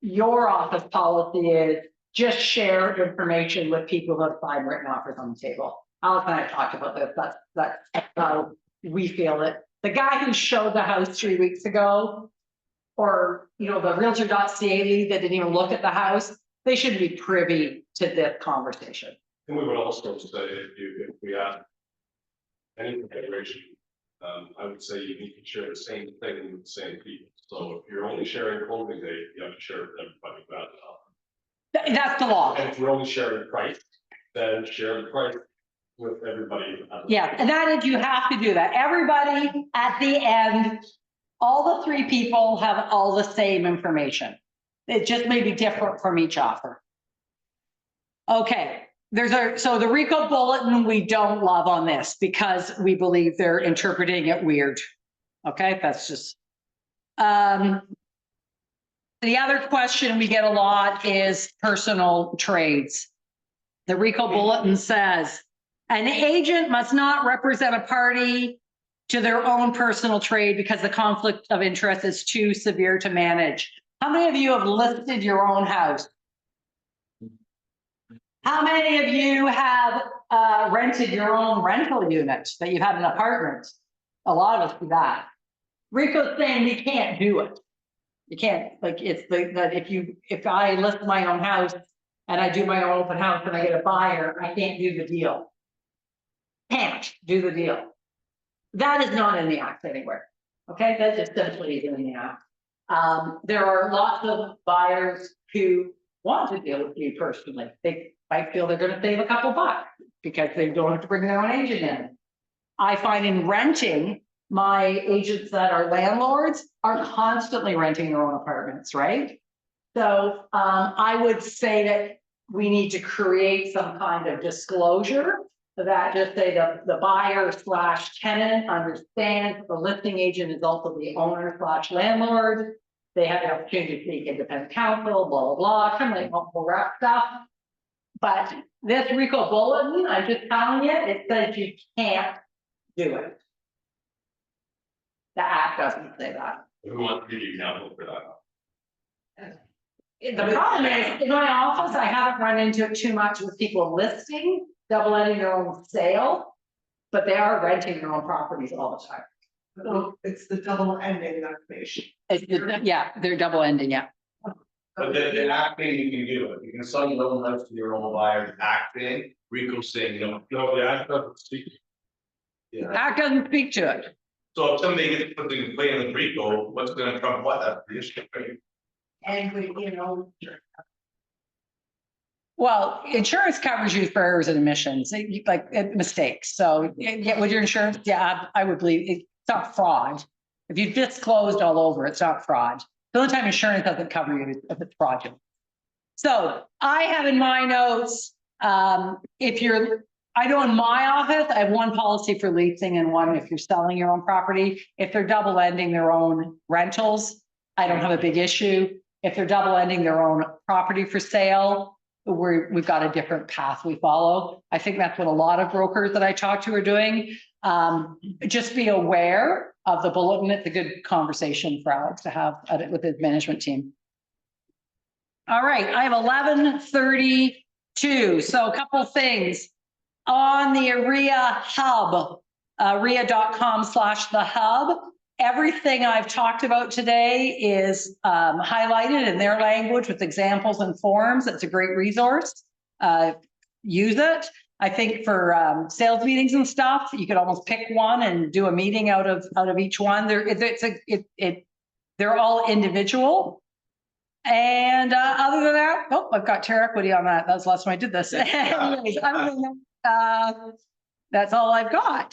Your office policy is just share information with people who have 5 written offers on the table. Alex and I talked about this. That's how we feel it. The guy who showed the house 3 weeks ago, or, you know, the realtor.ca lead that didn't even look at the house, they shouldn't be privy to this conversation. And we would also say, if we have any configuration, I would say you need to share the same thing with the same people. So if you're only sharing closing date, you have to share it with everybody about it. That's the law. And if you're only sharing price, then share the price with everybody. Yeah, and that is, you have to do that. Everybody at the end, all the 3 people have all the same information. It just may be different from each offer. Okay, so the RICO bulletin, we don't love on this because we believe they're interpreting it weird. Okay, that's just. The other question we get a lot is personal trades. The RICO bulletin says, an agent must not represent a party to their own personal trade because the conflict of interest is too severe to manage. How many of you have listed your own house? How many of you have rented your own rental unit that you had an apartment? A lot of us do that. Rico's saying you can't do it. You can't, like, it's that if I list my own house and I do my own open house and I get a buyer, I can't do the deal. Can't do the deal. That is not in the act anywhere. Okay, that just simply isn't in the act. There are lots of buyers who want to deal with you personally. They might feel they're going to save a couple bucks because they don't have to bring their own agent in. I find in renting, my agents that are landlords are constantly renting their own apartments, right? So I would say that we need to create some kind of disclosure that just say the buyer / tenant understands the listing agent is also the owner / landlord. They have the opportunity to seek independent counsel, blah, blah, blah, kind of like multiple rep stuff. But this RICO bulletin, I'm just telling you, it says you can't do it. The act doesn't say that. Who wants to give you counsel for that? The problem is, in my office, I haven't run into it too much with people listing, double ending their own sale. But they are renting their own properties all the time. So it's the double ending information. Yeah, they're double ending, yeah. But the acting, you can do it, you can sell your own house to your own buyer, acting, Rico's saying, no. No, the act doesn't speak. Yeah. Act doesn't speak to it. So if somebody gets something to play in the Rico, what's gonna trump what, that's the issue, right? And we, you know, Well, insurance covers you for errors and omissions, like mistakes. So yeah, with your insurance, yeah, I would believe it's not fraud. If you've disclosed all over, it's not fraud. The only time insurance doesn't cover you is if it's fraudulent. So I have in my notes, I know in my office, I have one policy for leasing and one if you're selling your own property. If they're double ending their own rentals, I don't have a big issue. If they're double ending their own property for sale, we've got a different path we follow. I think that's what a lot of brokers that I talk to are doing. Just be aware of the bulletin. It's a good conversation for Alex to have with his management team. All right, I have 11:32. So a couple of things on the AREA hub, area.com/the hub. Everything I've talked about today is highlighted in their language with examples and forms. It's a great resource. Use it. I think for sales meetings and stuff, you could almost pick one and do a meeting out of each one. They're all individual. And other than that, oh, I've got Tara Equity on that. That was the last time I did this. Anyways, other than that, that's all I've got.